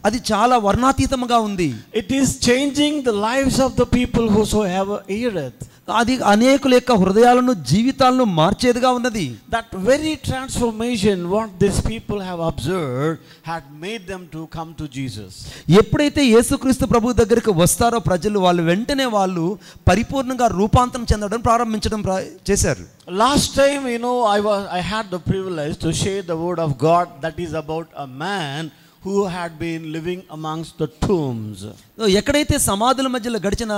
అది చాలా వర్ణాతీతంగా ఉంది. It is changing the lives of the people whosoever heareth. అది అనేకుల యొక్క హృదయాలను జీవితాలను మార్చేదిగా ఉన్నది. That very transformation what these people have observed had made them to come to Jesus. ఎప్పుడైతే యేసుక్రీస్తు ప్రభు దగ్గరికి వస్తారో ప్రజలు వాళ్ళు వెంటనే వాళ్ళు పరిపూర్ణంగా రూపాంతరం చెందడం ప్రారంభించడం చేశారు. Last time, I had the privilege to share the word of God that is about a man who had been living amongst the tombs. ఎక్కడైతే సమాధుల మధ్యలో గడిచిన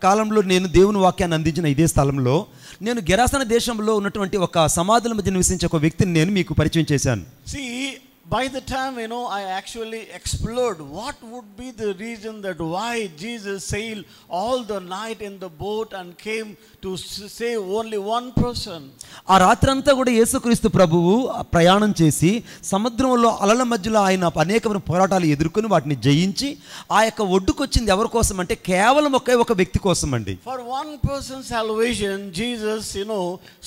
కాలంలో నేను దేవుని వాక్యాన్ని అందించిన ఇదే స్థలంలో నేను గెరాసన దేశంలో ఉన్నటువంటి ఒక సమాధుల మధ్య నివసించే ఒక వ్యక్తిని నేను మీకు పరిచయం చేశాను. See, by the time I actually explored what would be the reason that why Jesus sailed all the night in the boat and came to save only one person. ఆ రాత్రంతా కూడా యేసుక్రీస్తు ప్రభువు ప్రయాణం చేసి సముద్రంలో అలల మధ్యలో ఆయన అనేకమైన పోరాటాలు ఎదుర్కొని వాటిని జయించి ఆ యొక్క ఒడ్డుకొచ్చింది ఎవరి కోసం అంటే కేవలం ఒక వ్యక్తి కోసం అండి. For one person's salvation Jesus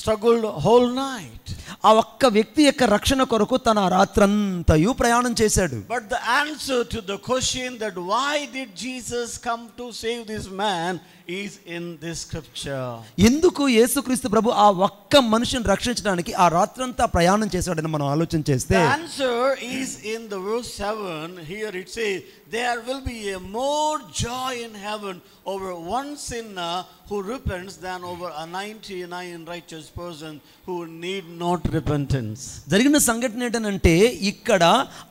struggled whole night. ఆ ఒక్క వ్యక్తి యొక్క రక్షణ కొరకు తన రాత్రంతయు ప్రయాణం చేశాడు. But the answer to the question that why did Jesus come to save this man is in this scripture. ఎందుకు యేసుక్రీస్తు ప్రభు ఆ ఒక్క మనిషిని రక్షించడానికి ఆ రాత్రంతా ప్రయాణం చేశాడని మనం ఆలోచన చేస్తే the answer is in the verse 7. Here it says there will be a more joy in heaven over one sinner who repents than over a 99 righteous person who need not repentance. జరిగిన సంఘటన ఏంటంటే ఇక్కడ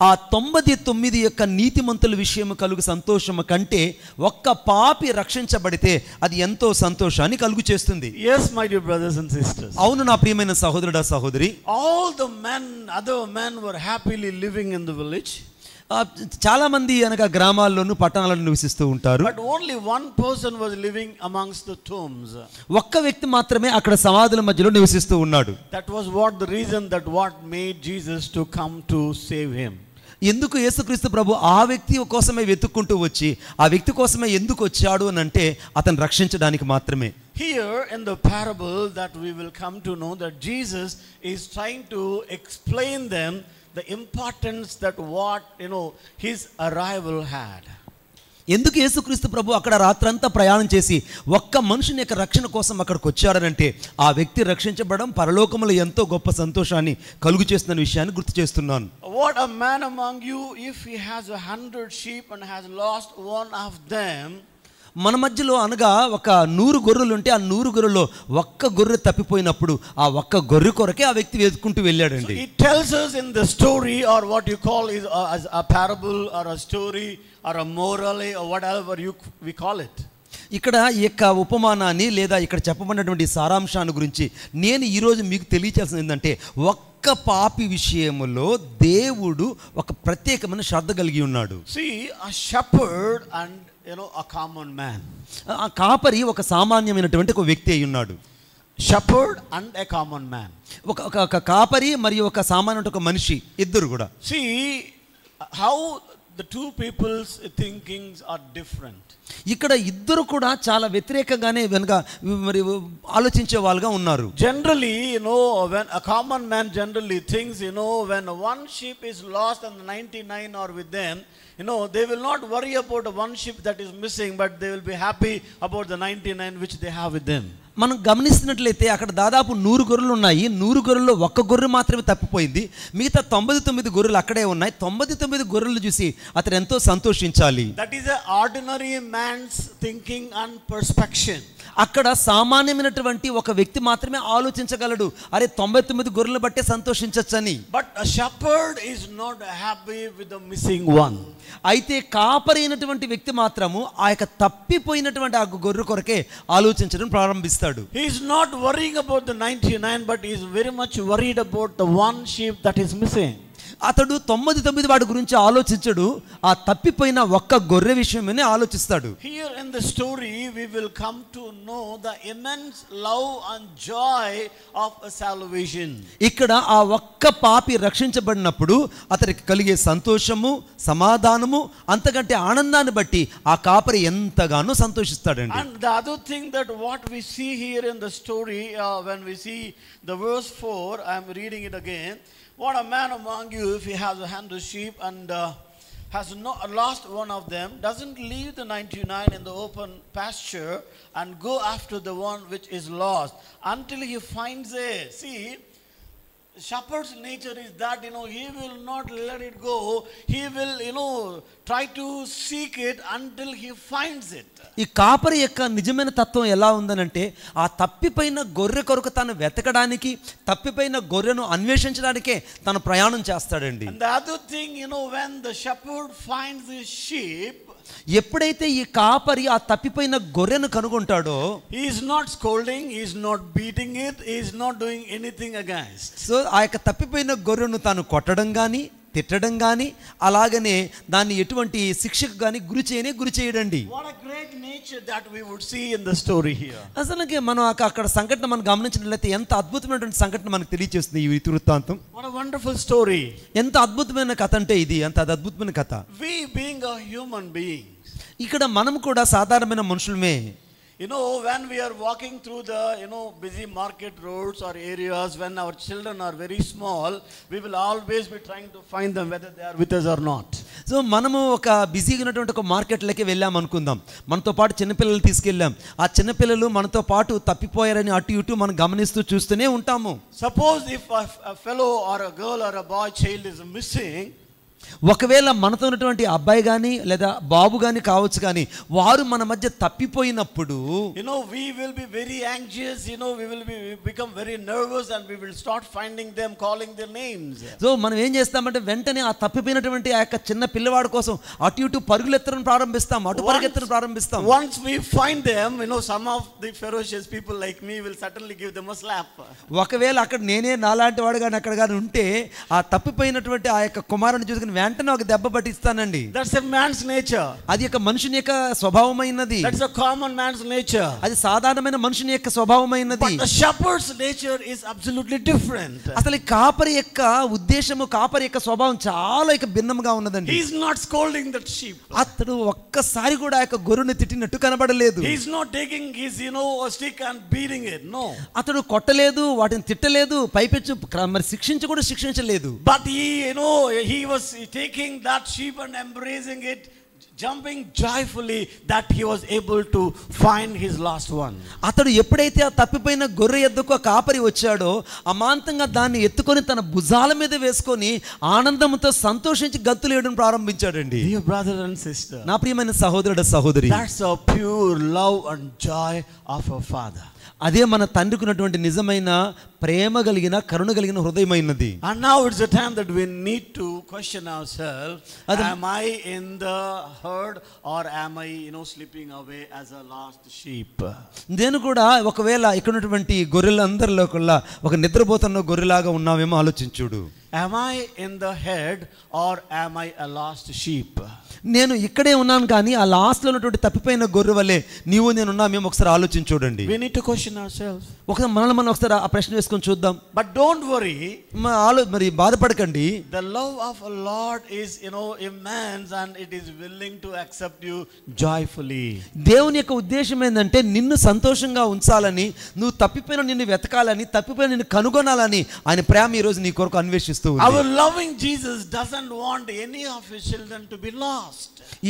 ఆ 99 యొక్క నీతిమంతుల విషయం కలుగు సంతోషము కంటే ఒక్క పాపి రక్షించబడితే అది ఎంతో సంతోషాన్ని కలుగు చేస్తుంది. Yes, my dear brothers and sisters. అవును నా ప్రియమైన సహోదరుడా సహోదరి. All the other men were happily living in the village. చాలా మంది అనగా గ్రామాల్లోను పట్టణాలను నివసిస్తూ ఉంటారు. But only one person was living amongst the tombs. ఒక్క వ్యక్తి మాత్రమే అక్కడ సమాధుల మధ్యలో నివసిస్తూ ఉన్నాడు. That was the reason that what made Jesus to come to save him. ఎందుకు యేసుక్రీస్తు ప్రభు ఆ వ్యక్తి కోసమే వెతుక్కుంటూ వచ్చి ఆ వ్యక్తి కోసమే ఎందుకు వచ్చాడు అని అంటే అతను రక్షించడానికి మాత్రమే. Here in the parable that we will come to know that Jesus is trying to explain them the importance that what his arrival had. ఎందుకు యేసుక్రీస్తు ప్రభు అక్కడ రాత్రంతా ప్రయాణం చేసి ఒక్క మనుషుని యొక్క రక్షణ కోసం అక్కడికి వచ్చాడనంటే ఆ వ్యక్తి రక్షించబడడం పరలోకములో ఎంతో గొప్ప సంతోషాన్ని కలుగు చేస్తున్న విషయాన్ని గుర్తు చేస్తున్నాను. What a man among you if he has 100 sheep and has lost one of them. మన మధ్యలో అనగా ఒక 100 గొర్రెలు ఉంటే ఆ 100 గొర్రెల్లో ఒక్క గొర్రె తప్పిపోయినప్పుడు ఆ ఒక్క గొర్రె కొరకే ఆ వ్యక్తి వెతుక్కుంటూ వెళ్ళాడండి. It tells us in the story or what you call is as a parable or a story or a moral or whatever we call it. ఇక్కడ ఈ యొక్క ఉపమానాన్ని లేదా ఇక్కడ చెప్పబడినటువంటి సారాంశాన్ని గురించి నేను ఈరోజు మీకు తెలియచేయాల్సింది ఏంటంటే ఒక్క పాపి విషయంలో దేవుడు ఒక ప్రత్యేకమైన శ్రద్ధ కలిగి ఉన్నాడు. See, a shepherd and a common man. ఆ కాపరి ఒక సామాన్యమైనటువంటి ఒక వ్యక్తి అయి ఉన్నాడు. Shepherd and a common man. ఒక కాపరి మరియు ఒక సామాన్య ఒక మనిషి ఇద్దరు కూడా. See how the two people's thinkings are different. ఇక్కడ ఇద్దరు కూడా చాలా వ్యతిరేకంగానే వెనుక మరి ఆలోచించే వాళ్ళుగా ఉన్నారు. Generally, when a common man generally thinks, when one sheep is lost and the 99 are with them, they will not worry about one sheep that is missing, but they will be happy about the 99 which they have with them. మనం గమనిస్తున్నట్లయితే అక్కడ దాదాపు 100 గొర్రెలు ఉన్నాయి. 100 గొర్రెల్లో ఒక్క గొర్రె మాత్రమే తప్పిపోయింది. మిగతా 99 గొర్రెలు అక్కడే ఉన్నాయి. 99 గొర్రెలు చూసి అతను ఎంతో సంతోషించాలి. That is a ordinary man's thinking and perception. అక్కడ సామాన్యమైనటువంటి ఒక వ్యక్తి మాత్రమే ఆలోచించగలడు, అరే 99 గొర్రెలు బట్టే సంతోషించొచ్చని. But a shepherd is not happy with the missing one. అయితే కాపరి అయినటువంటి వ్యక్తి మాత్రము ఆ యొక్క తప్పిపోయినటువంటి ఆ గొర్రె కొరకే ఆలోచించడం ప్రారంభిస్తాడు. He is not worrying about the 99, but he is very much worried about the one sheep that is missing. అతడు 99 వాడి గురించి ఆలోచించడు, ఆ తప్పిపోయిన ఒక్క గొర్రె విషయమనే ఆలోచిస్తాడు. Here in the story we will come to know the immense love and joy of a salvation. ఇక్కడ ఆ ఒక్క పాపి రక్షించబడినప్పుడు అతనికి కలిగే సంతోషము సమాధానము అంతకంటే ఆనందాన్ని బట్టి ఆ కాపరి ఎంతగానో సంతోషిస్తాడండి. And the other thing that what we see here in the story when we see the verse 4, I am reading it again. What a man among you if he has 100 sheep and has lost one of them, doesn't leave the 99 in the open pasture and go after the one which is lost until he finds it. See, shepherd's nature is that, he will not let it go. He will, try to seek it until he finds it. ఈ కాపరి యొక్క నిజమైన తత్వం ఎలా ఉందనంటే ఆ తప్పిపోయిన గొర్రె కొరకు తను వెతకడానికి, తప్పిపోయిన గొర్రెను అన్వేషించడానికే తను ప్రయాణం చేస్తాడండి. And the other thing, when the shepherd finds his sheep, ఎప్పుడైతే ఈ కాపరి ఆ తప్పిపోయిన గొర్రెను కనుగొంటాడో, he is not scolding, he is not beating it, he is not doing anything against. So ఆ యొక్క తప్పిపోయిన గొర్రెను తాను కొట్టడం కానీ, తిట్టడం కానీ, అలాగనే దాన్ని ఎటువంటి శిక్షకు కానీ గురి చేయడండి. What a great nature that we would see in the story here. అసలుకి మనం అక్కడ సంఘటన మనం గమనించినట్లయితే ఎంత అద్భుతమైనటువంటి సంఘటన మనకు తెలియజేస్తుంది ఈ వృత్తాంతం. What a wonderful story. ఎంత అద్భుతమైన కథ అంటే ఇది, అంత అద్భుతమైన కథ. We being a human being, ఇక్కడ మనం కూడా సాధారణమైన మనుషులమే. When we are walking through the, busy market roads or areas, when our children are very small, we will always be trying to find them whether they are with us or not. So మనము ఒక బిజీగా ఉన్నటువంటి ఒక మార్కెట్లోకి వెళ్ళాం అనుకుందాం, మనతో పాటు చిన్నపిల్లలు తీసుకెళ్ళాం, ఆ చిన్నపిల్లలు మనతో పాటు తప్పిపోయారని అటు ఇటు మనం గమనిస్తూ చూస్తూనే ఉంటాము. Suppose if a fellow or a girl or a boy child is missing, ఒకవేళ మనతో ఉన్నటువంటి అబ్బాయి కానీ లేదా బాబు కానీ కావచ్చు, కానీ వారు మన మధ్య తప్పిపోయినప్పుడు we will be very anxious, we will become very nervous and we will start finding them, calling their names. So మనం ఏం చేస్తామంటే వెంటనే ఆ తప్పిపోయినటువంటి ఆ యొక్క చిన్న పిల్లవాడి కోసం అటు ఇటు పరుగులెత్తడం ప్రారంభిస్తాం, అటు పరిగెత్తడం ప్రారంభిస్తాం. Once we find them, some of the ferocious people like me will certainly give them a slap. ఒకవేళ అక్కడ నేనే నాలాంటి వాడు కానీ అక్కడ కానీ ఉంటే ఆ తప్పిపోయినటువంటి ఆ యొక్క కుమారుని చూసుకుని వెంటనే ఒక దెబ్బ పట్టిస్తానండి. That's a man's nature. అది ఒక మనుషుని యొక్క స్వభావమైనది. That's a common man's nature. అది సాధారణమైన మనుషుని యొక్క స్వభావమైనది. But the shepherd's nature is absolutely different. అసలు కాపరి యొక్క ఉద్దేశము, కాపరి యొక్క స్వభావం చాలా భిన్నంగా ఉన్నదండి. He is not scolding that sheep. అతడు ఒక్కసారి కూడా ఆ యొక్క గొర్రెను తిట్టినట్టు కనబడలేదు. He is not taking his a stick and beating it. No. అతడు కొట్టలేదు, వాటిని తిట్టలేదు, పైపెచ్చు మరి కూడా శిక్షించలేదు. But he was taking that sheep and embracing it, jumping joyfully that he was able to find his lost one. అతడు ఎప్పుడైతే ఆ తప్పిపోయిన గొర్రె ఎద్దుకు ఆ కాపరి వచ్చాడో అమాంతంగా దాన్ని ఎత్తుకొని తన భుజాల మీద వేసుకొని ఆనందంతో సంతోషించి గంతులు వేయడం ప్రారంభించాడండి. Dear brother and sister, నా ప్రియమైన సహోదరుడు సహోదరి, that's a pure love and joy of a father. అదే మన తండ్రికి ఉన్నటువంటి నిజమైన ప్రేమ కలిగిన, కరుణ కలిగిన హృదయమైనది. And now it's the time that we need to question ourselves. Am I in the herd or am I, slipping away as a lost sheep? నేను కూడా ఒకవేళ ఇక్కడ ఉన్నటువంటి గొర్రెలందరిలో కూడా ఒక నిద్రపోతున్న గొర్రెలాగా ఉన్నామేమో ఆలోచించుడు. Am I in the head or am I a lost sheep? నేను ఇక్కడే ఉన్నాను కానీ ఆ లాస్ట్ లో ఉన్నటువంటి తప్పిపోయిన గొర్రె వలె నీవు నేను ఉన్నామేమో ఒకసారి ఆలోచించుడండి. We need to question ourselves. ఒకసారి మనం ఒకసారి ఆ ప్రశ్న వేసుకొని చూద్దాం. But don't worry. మరి బాధపడకండి. The love of a Lord is, immense and it is willing to accept you joyfully. దేవుని యొక్క ఉద్దేశం ఏంటంటే నిన్ను సంతోషంగా ఉంచాలని, నువ్వు తప్పిపోయిన నిన్ను వెతకాలని, తప్పిపోయిన నిన్ను కనుగొనాలని ఆయన ప్రేమ ఈ రోజు నీ కొరకు అన్వేషిస్తూ ఉంది. Our loving Jesus doesn't want any of his children to be lost.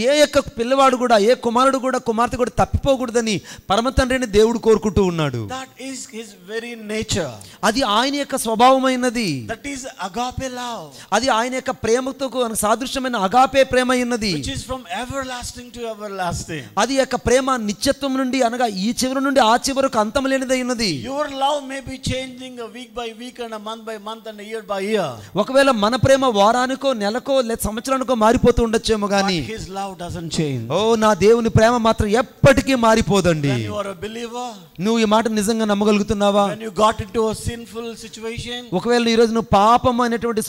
ఏ యొక్క పిల్లవాడు కూడా, ఏ కుమారుడు కూడా, కుమార్తె కూడా తప్పిపోకూడదని పరమ తండ్రిని దేవుడు కోరుకుంటూ ఉన్నాడు. That is his very nature. అది ఆయన యొక్క స్వభావమైనది. That is agape love. అది ఆయన యొక్క ప్రేమతో సాదృశ్యమైన అగాపే ప్రేమ ఉన్నది. Which is from everlasting to everlasting. అది యొక్క ప్రేమ నిత్యత్వం నుండి అనగా ఈ చివరి నుండి ఆ చివరకు అంతం లేనిదై ఉన్నది. Your love may be changing a week by week and a month by month and a year by year. ఒకవేళ మన ప్రేమ వారానికో నెలకో లేదా సంవత్సరానికో మారిపోతూ ఉండొచ్చేమో గానీ his love doesn't change. ఓ నా దేవుని ప్రేమ మాత్రం ఎప్పటికీ మారిపోదండి. When you are a believer, నువ్వు ఈ మాట నిజంగా నమ్మగలుగుతున్నావా? when you got into a sinful situation, ఒకవేళ ఈ రోజు నువ్వు పాపం అనేటువంటి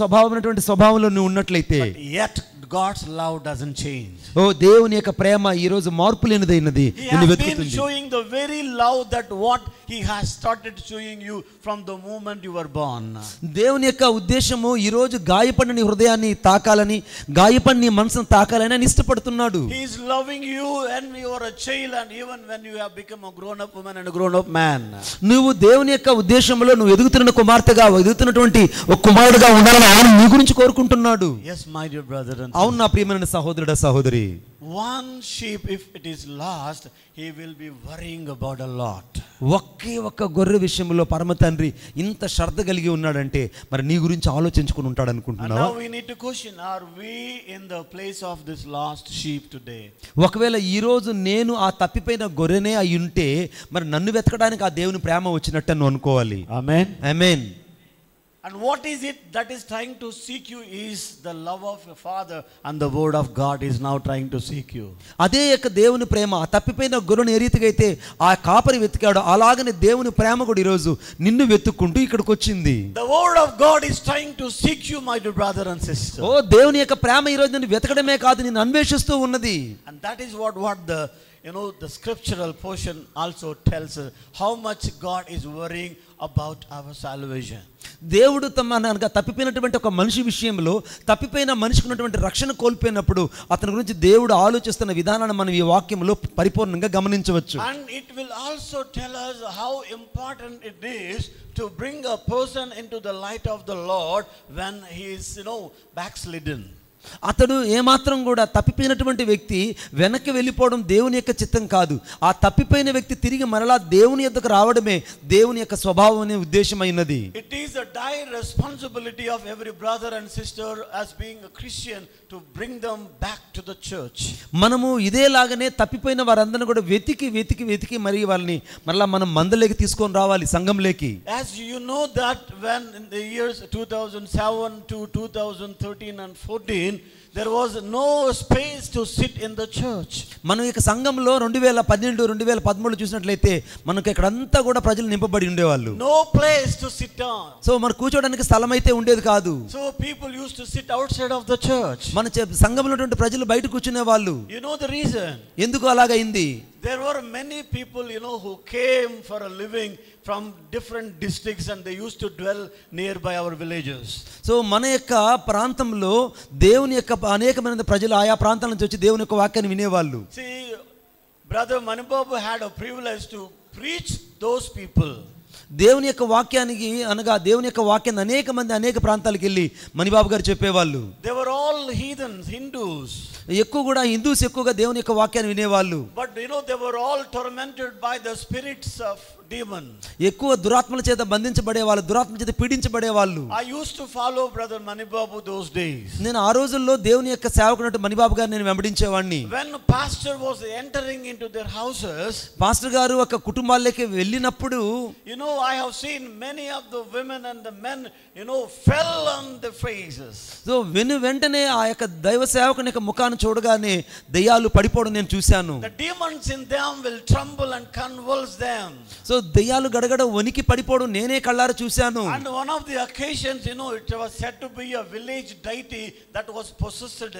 స్వభావంలో నువ్వు ఉన్నట్లయితే, yet God's love doesn't change. ఓ దేవుని యొక్క ప్రేమ ఈ రోజు మార్పు లేనిదైనది. నిన్ను వెతుకుతుంది. He has been showing the very love that what he has started showing you from the moment you were born. దేవుని యొక్క ఉద్దేశము ఈ రోజు గాయపడిన నీ హృదయాన్ని తాకాలని, గాయపడిన నీ మనసును తాకాలని ఆయన ఇష్టపడుతున్నాడు. He is loving you when you are a child and even when you have become a grown up woman and a grown up man. నువ్వు దేవుని యొక్క ఉద్దేశంలో నువ్వు ఎదుగుతున్న కుమార్తెగా, ఎదుగుతున్నటువంటి ఒక కుమారుడుగా ఉండాలని ఆయన నీ గురించి కోరుకుంటున్నాడు. Yes, my dear brother and అవును నా ప్రియమైన సహోదరుడా సహోదరి, one sheep, if it is lost, he will be worrying about a lot. ఒకే ఒక్క గొర్రె విషయంలో పరమ తండ్రి ఇంత శ్రద్ధ కలిగి ఉన్నాడంటే మరి నీ గురించి ఆలోచించుకుని ఉంటాడు And అనుకుంటున్నావా? now we need to question, are we in the place of this lost sheep today? ఒకవేళ ఈ రోజు నేను ఆ తప్పిపోయిన గొర్రెనే అయి ఉంటే మరి నన్ను వెతకడానికి ఆ దేవుని ప్రేమ వచ్చినట్టు నువ్వు అనుకోవాలి. Amen. Amen. And what is it that is trying to seek you is the love of your Father, and the word of God is now trying to seek you. అదే యొక్క దేవుని ప్రేమ ఆ తప్పిపోయిన గొర్రెను ఏ రీతిగా అయితే ఆ కాపరి వెతికాడో అలాగనే దేవుని ప్రేమ కూడా ఈరోజు నిన్ను వెతుక్కుంటూ ఇక్కడికి వచ్చింది. The word of God is trying to seek you, my dear brother and sister. ఓ దేవుని యొక్క ప్రేమ ఈరోజు నిన్ను వెతకడమే కాదు నిన్ను అన్వేషిస్తూ ఉన్నది. And that is what the the scriptural portion also tells us, how much God is worrying about our salvation. దేవుడు అనగా తప్పిపోయినటువంటి ఒక మనిషి విషయంలో తప్పిపోయిన మనిషికి ఉన్నటువంటి రక్షణ కోల్పోయినప్పుడు అతని గురించి దేవుడు ఆలోచిస్తున్న విధానాన్ని మనం ఈ వాక్యంలో పరిపూర్ణంగా గమనించవచ్చు. And it will also tell us how important it is to bring a person into the light of the Lord when he is backslidden. అతడు ఏమాత్రం కూడా తప్పిపోయినటువంటి వ్యక్తి వెనక్కి వెళ్ళిపోవడం దేవుని యొక్క చిత్తం కాదు. ఆ తప్పిపోయిన వ్యక్తి తిరిగి మరలా దేవుని యొద్దకు రావడమే దేవుని యొక్క స్వభావం అనే ఉద్దేశమైనది. It is a dire responsibility of every brother and sister as being a Christian to bring them back to the church. మనము ఇదేలాగానే తప్పిపోయిన వారందరిని కూడా వెతికి మరి వాళ్ళని మరలా మనం మందలోకి తీసుకొని రావాలి, సంఘంలోకి. As you know that when in the years 2007 to 2013 and 14 there was no space to sit in the church. మనం ఇక సంఘంలో 2012 2013 చూసినట్లయితే మనకి ఇక్కడంతా కూడా ప్రజలు నింపబడి ఉండేవాళ్ళు. No place to sit down. So మన కూర్చోడానికి స్థలం అయితే ఉండేది కాదు. So people used to sit outside of the church. మన సంఘంలో ఉన్నటువంటి ప్రజలు బయట కూర్చునే వాళ్ళు. You know the reason? ఎందుకు అలాగైంది? There were many people who came for a living from different districts and they used to dwell nearby our villages. So మన యొక్క ప్రాంతంలో దేవుని యొక్క అనేకమైన ప్రజలు ఆయా ప్రాంతాల నుంచి వచ్చి దేవుని యొక్క వాక్యాన్ని వినేవాళ్ళు. See, brother Manibabu had a privilege to preach those people. దేవుని యొక్క వాక్యానికి అనగా దేవుని యొక్క వాక్యాన్ని అనేక మంది అనేక ప్రాంతాలకు వెళ్ళి మణిబాబు గారు చెప్పేవాళ్ళు. They were all heathens, Hindus. ఎక్కువ కూడా హిందూస్ ఎక్కువగా దేవుని యొక్క వాక్యాన్ని వినేవాళ్ళు. But they were all tormented by the spirits of demons. ఎక్కువ దురాత్మల చేత బంధించబడే వాళ్ళు, దురాత్మల చేత పీడించబడే వాళ్ళు. I used to follow brother Manibabu those days. నేను ఆ రోజుల్లో దేవుని యొక్క సేవకునట్టు మణిబాబు గారిని నేను వెంబడించేవాడిని. When pastor was entering into their houses, pastor గారు ఒక కుటుంబాల్లోకి వెళ్ళినప్పుడు I have seen many of the women and the men fell on their faces. So వెంటనే ఆ యొక్క దైవ సేవకుని యొక్క ముఖాన్ని చూడగానే దయ్యాలు పడిపోవడం నేను చూశాను. The demons in them will tremble and convulse them. So దయ్యాలు గడగడ వణికి పడిపోవడం నేనే కళ్ళారా చూశాను. And one of the occasions it was said to be a village deity that was possessed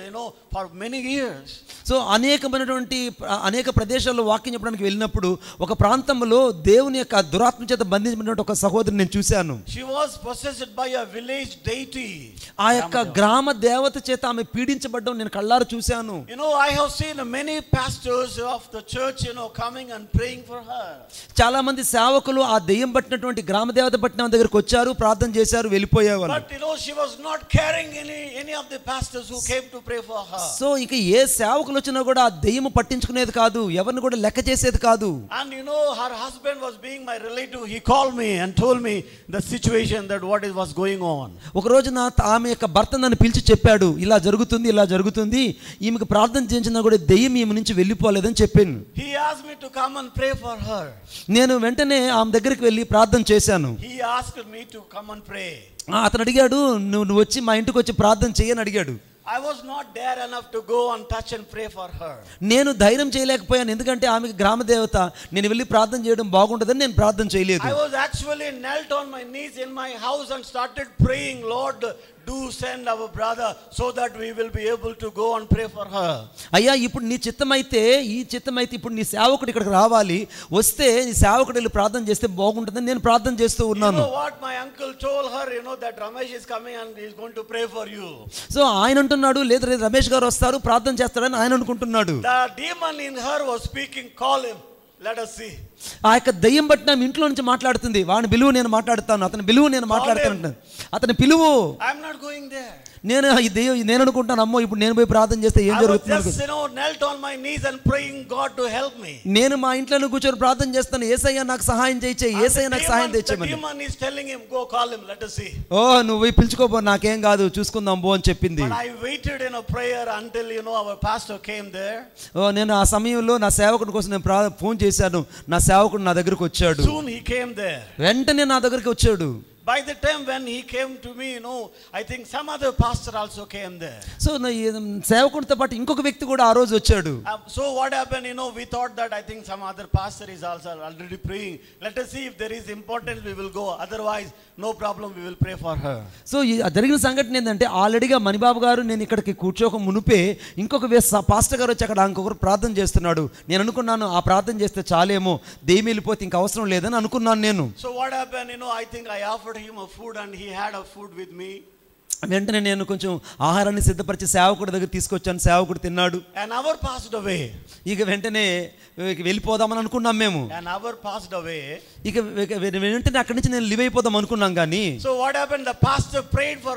for many years. So అనేక ప్రదేశాల్లో వాక్యం చెప్పడానికి వెళ్ళినప్పుడు ఒక ప్రాంతంలో దేవుని యొక్క దురాత్మ చేత బంధించబడిన ఒక సహోదరిని నేను చూశాను. She was possessed by a village deity. ఆ యొక్క గ్రామ దేవత చేత ఆమె పీడించబడడం నేను కళ్ళారా చూశాను. I have seen many pastors of the church coming and praying for her. చాలా మంది సేవకులు ఆ దెయ్యం పట్టినటువంటి గ్రామ దేవత పట్టిన దగ్గరికి వచ్చారు, ప్రార్థన చేశారు, వెళ్ళిపోయేవాళ్ళు. But she was not carrying any of the pastors who came to pray for her. So ఇక ఏ సేవకులు వచ్చినా కూడా ఆ దెయ్యం పట్టించుకునేది కాదు, ఎవరిని కూడా లెక్క చేసేది కాదు. And her husband was being my relative. He called me and told me the situation that what was going on. ఒక రోజు ఆమె యొక్క భర్త నన్ను పిలిచి చెప్పాడు, ఇలా జరుగుతుంది, ఈమెకు ప్రార్థన చేయించినా కూడా దెయ్యం ఈమె నుంచి వెళ్ళిపోలేదని చెప్పాను. He asked me to come and pray for her. నేను వెంటనే ఆమె దగ్గరికి వెళ్ళి ప్రార్థన చేశాను. He asked me to come and pray. అతను అడిగాడు, నువ్వు వచ్చి మా ఇంటికి వచ్చి ప్రార్థన చేయని అడిగాడు. I was not dare enough to go and touch and pray for her. నేను ధైర్యం చేయలేకపోయాను, ఎందుకంటే ఆమెకి గ్రామ దేవత, నేను వెళ్ళి ప్రార్థన చేయడం బాగుంటుందని నేను ప్రార్థన చేయలేదు. I was actually knelt on my knees in my house and started praying, Lord, do send our brother so that we will be able to go and pray for her. అయ్యా, ఇప్పుడు నీ చిత్తమైతే ఇప్పుడు నీ సేవకుడు ఇక్కడికి రావాలి, వస్తే నీ సేవకుడు వెళ్ళి ప్రార్థన చేస్తే బాగుంటుందని నేను ప్రార్థన చేస్తూ ఉన్నాను. What my uncle told her, that Ramesh is coming and he is going to pray for you. So ఆయన అంటున్నాడు, లేదు రమేష్ గారు వస్తారు ప్రార్థన చేస్తారని ఆయన అనుకుంటున్నాడు. The demon in her was speaking, call him, let us see. ఆ యొక్క దయ్యం బట్టి నా ఇంట్లో నుంచి మాట్లాడుతుంది, వాడిని పిలువు నేను మాట్లాడతాను, అతని పిలువు నేను మాట్లాడతాను, అతని పిలువు. I am not going there. నేను అనుకుంటాను, అమ్మో ఇప్పుడు నేను పోయి ప్రార్థన చేస్తే ఏం I was జరుగుతుంది? just, knelt on my knees and praying God to help me. నేను మా ఇంట్లో కూర్చొని ప్రార్థన చేస్తాను, యేసయ్య నాకు సహాయం చేయి, యేసయ్య నాకు సహాయం The తెచ్చేయమని. demon is telling him, go call him, let us see. ఓ నువ్వు పోయి పిలుచుకోపో, నాకేం కాదు, చూసుకుందాం బో అని చెప్పింది. But I waited in a prayer until our pastor came there. ఓ నేను ఆ సమయంలో నా సేవకుడి కోసం నేను ఫోన్ చేశాను, నా సేవకుడు నా దగ్గరికి వచ్చాడు. Soon he came there. వెంటనే నా దగ్గరికి వచ్చాడు. By the time when he came to me, I think some other pastor also came there. So సేవకుడితో పాటు ఇంకొక వ్యక్తి కూడా ఆ రోజు వచ్చాడు. So what happened, we thought that I think some other pastor is also already praying. Let us see if there is importance, we will go. Otherwise, no problem, we will pray for her. So జరిగిన సంఘటన ఏంటంటే, ఆల్రెడీగా మణిబాబు గారు నేను ఇక్కడికి కూర్చోక మునుపే ఇంకొక pastor గారు వచ్చి అక్కడ ఇంకొకరు ప్రార్థన చేస్తున్నాడు. నేను అనుకున్నాను ఆ ప్రార్థన చేస్తే చాలేమో, దెయ్యం వెళ్ళిపోతే ఇంక అవసరం లేదని అనుకున్నాను నేను. So what happened, I think I offered him a food and he had a food with me. వెంటనే నేను కొంచెం ఆహారాన్ని సిద్ధపరిచి సేవకుడి దగ్గర తీసుకొచ్చాను, సేవకుడు తిన్నాడు. An hour passed away. ఇక వెంటనే వెళ్ళిపోదామని అనుకున్నాం మేము. An hour passed away. ఇక వెంటనే అక్కడి నుంచి నేను లీవ్ అయిపోదాం అనుకున్నాం కానీ. So what happened, the pastor prayed for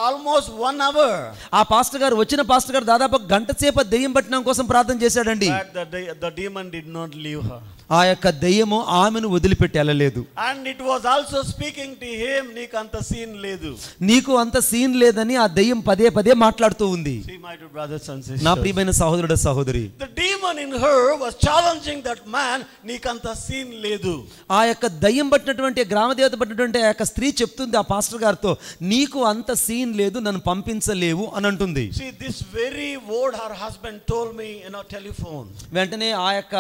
almost 1 hour. ఆ పాస్టర్ గారు వచ్చిన పాస్టర్ గారు దాదాపు గంట సేపు దెయ్యం పట్టడం కోసం ప్రార్థన చేశాడండి. But the demon did not leave her. ఆ యొక్క దెయ్యము ఆమెను వదిలిపెట్టి వెళ్ళలేదు. And it was also speaking to him, నీకు అంత సీన్ లేదు, నీకు అంత సీన్ లేదని ఆ దెయ్యం పదే పదే మాట్లాడుతూ ఉంది. See, my dear brothers and sisters, నా ప్రియమైన సహోదరుడు సహోదరి, the demon in her was challenging that man, నీకు అంత సీన్ లేదు. ఆ యొక్క దయ్యం పట్టినటువంటి గ్రామదేవత పట్టినటువంటి ఆ యొక్క స్త్రీ చెప్తుంది ఆ పాస్టర్ గారితో, నీకు అంత సీన్ లేదు, నన్ను పంపించలేవు అని అంటుంది. See, this very word her husband told me in a telephone. వెంటనే ఆ యొక్క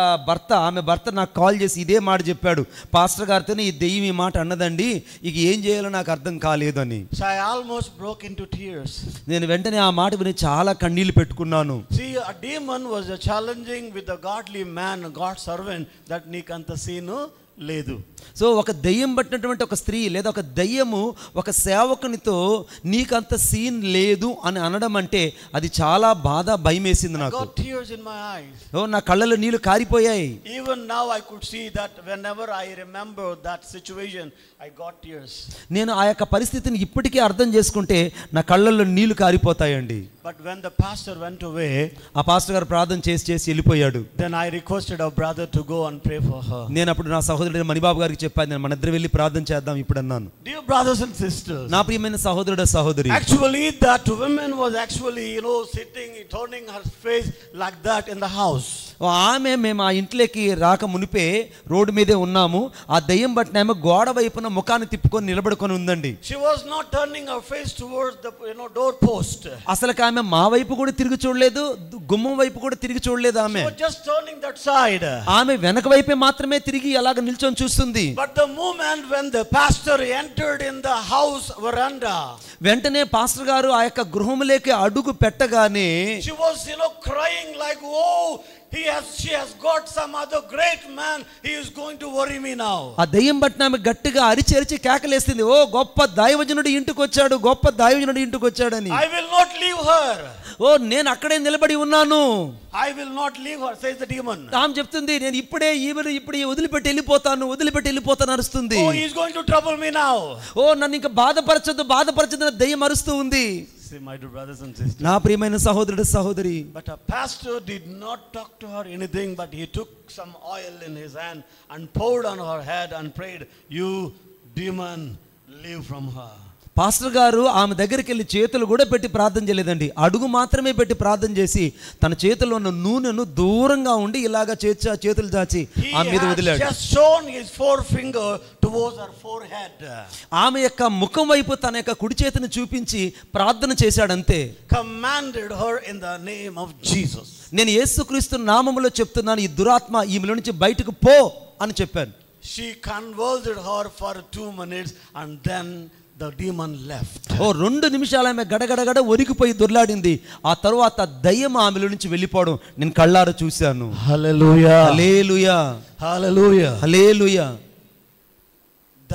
ఆమె భర్త నాకు కాల్ చేసి ఇదే మాట చెప్పాడు, పాస్టర్ గారితోనే ఈ దెయ్యం ఈ మాట అన్నదండి, ఇక ఏం చేయాలో నాకు అర్థం కాలేదు అని. So I almost broke into tears. నేను వెంటనే ఆ మాట విని చాలా కన్నీళ్లు పెట్టుకున్నాను. See, a demon was challenging with a godly man, a God servant, that నీకంత సీను లేదు. సో ఒక దెయ్యం పట్టినటువంటి ఒక స్త్రీ లేదా ఒక దెయ్యము ఒక సేవకునితో నీకంత సీన్ లేదు అని అనడం అంటే అది చాలా బాధ, భయం వేసింది నాకు. I got tears in my eyes. ఓ నా కళ్ళలో నీళ్లు కారిపోయాయి. Even now I could see that whenever I remember that situation, I got tears. నేను ఆ యొక్క పరిస్థితిని ఇప్పటికీ అర్థం చేసుకుంటే నా కళ్ళల్లో నీళ్లు కారిపోతాయండి. But when the pastor went away, ఆ పాస్టర్ గారు ప్రార్థన చేసి వెళ్ళిపోయాడు. then I requested our brother to go and pray for her. నేను అప్పుడు నా సహోదరుడు మణిబాబు గారికి చెప్పాను, నేను మన ఇద్దరు వెళ్ళి ప్రార్థన చేద్దాం ఇప్పుడు అన్నాను. Dear brothers and sisters, నా ప్రియమైన సహోదరుడు సహోదరి, actually that woman was actually sitting, turning her face like that in the house. ఆమె మేము ఆ ఇంట్లోకి రాక మునిపే రోడ్డు మీదే ఉన్నాము. ఆ దెయ్యం బట్టిన ఆమె గోడ వైపున ముఖాన్ని తిప్పుకొని నిలబడుకొని ఉందండి. She was not turning her face towards the door post. అసలు ఆమె మా వైపు కూడా తిరిగి చూడలేదు, గుమ్మం వైపు కూడా తిరిగి చూడలేదు. ఆమె She was just turning that side. ఆమె వెనక వైపే మాత్రమే తిరిగి అలాగ నిల్చొని చూస్తుంది. But the moment when the pastor entered in the house veranda, వెంటనే పాస్టర్ గారు ఆ యొక్క గృహంలోకి అడుగు పెట్టగానే she was crying like, oh, she has got some other great man, he is going to worry me now. ఆ దెయ్యం బట్టిన ఆమె గట్టిగా అరిచి కేకలేస్తుంది, ఓ గొప్ప దైవజనుడు ఇంటికి వచ్చాడు, గొప్ప దైవజనుడు ఇంటికి వచ్చాడని. I will not leave her. ఓ నేను అక్కడే నిలబడి ఉన్నాను. I will not leave her, says the demon. ఆమె చెప్తుంది, నేను ఇప్పుడు వదిలిపెట్టి వెళ్ళిపోతాను అరుస్తుంది. Oh, he is going to trouble me now. ఓ నన్ను ఇంకా బాధపరచదు దెయ్యం అరుస్తూ ఉంది. See, my dear brothers and sisters, నా ప్రియమైన సహోదరుడు సహోదరి, but a pastor did not talk to her anything, but he took some oil in his hand and poured on her head and prayed, you demon, leave from her. Pastor గారు ఆమె దగ్గరికి వెళ్ళి చేతులు కూడా పెట్టి ప్రార్థన చేయలేదండి, అడుగు మాత్రమే పెట్టి ప్రార్థన చేసి తన చేతిలో ఉన్న నూనెను దూరంగా ఉండి ఇలాగా చేతులు చాచి ఆమె మీద వదిలాడు. Just shown his forefinger towards her forehead. ఆమె యొక్క ముఖం వైపు తన యొక్క కుడి చేతిని చూపించి ప్రార్థన చేశాడంతే. Commanded her in the name of Jesus. నేను యేసుక్రీస్తు నామములో చెప్తున్నాను, ఈ దురాత్మ ఈమెలో నుంచి బయటకు పో అని చెప్పాను. She convulsed her for 2 minutes and then the demon left. ఓ 2 నిమిషాలు ఆమె గడగడగడ ఒరిగిపోయి దొర్లాడింది. ఆ తరువాత దయ్యం ఆమెలో నుంచి వెళ్ళిపోవడం నేను కళ్ళారా చూశాను. హల్లెలూయా, హల్లెలూయా, హల్లెలూయా, హల్లెలూయా.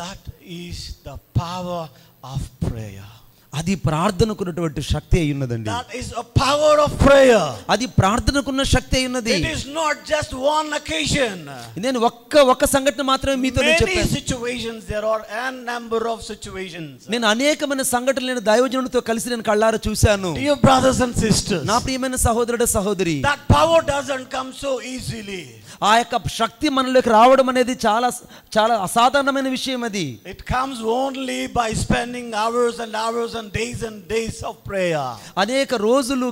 That is the power of prayer. అది ప్రార్థనకున్నటువంటి శక్తి అయి ఉన్నదండి. That is a power of prayer. అది ప్రార్థనకున్న శక్తి అయి ఉన్నది. It is not just one occasion. నేను ఒక్క సంఘటన మాత్రమే మీతో Many చెప్పాను. situations, there are a number of situations. నేను అనేకమైన సంఘటనలు నేను దైవజనుడితో కలిసి నేను కళ్ళారా చూశాను. Dear brothers and sisters, నా ప్రియమైన సహోదరుడు సహోదరి, that power doesn't come so easily. ఆ యొక్క శక్తి మనలోకి రావడం అనేది చాలా చాలా అసాధారణమైన విషయం. అది It comes only by spending hours and hours and days of prayer. అనేక రోజులు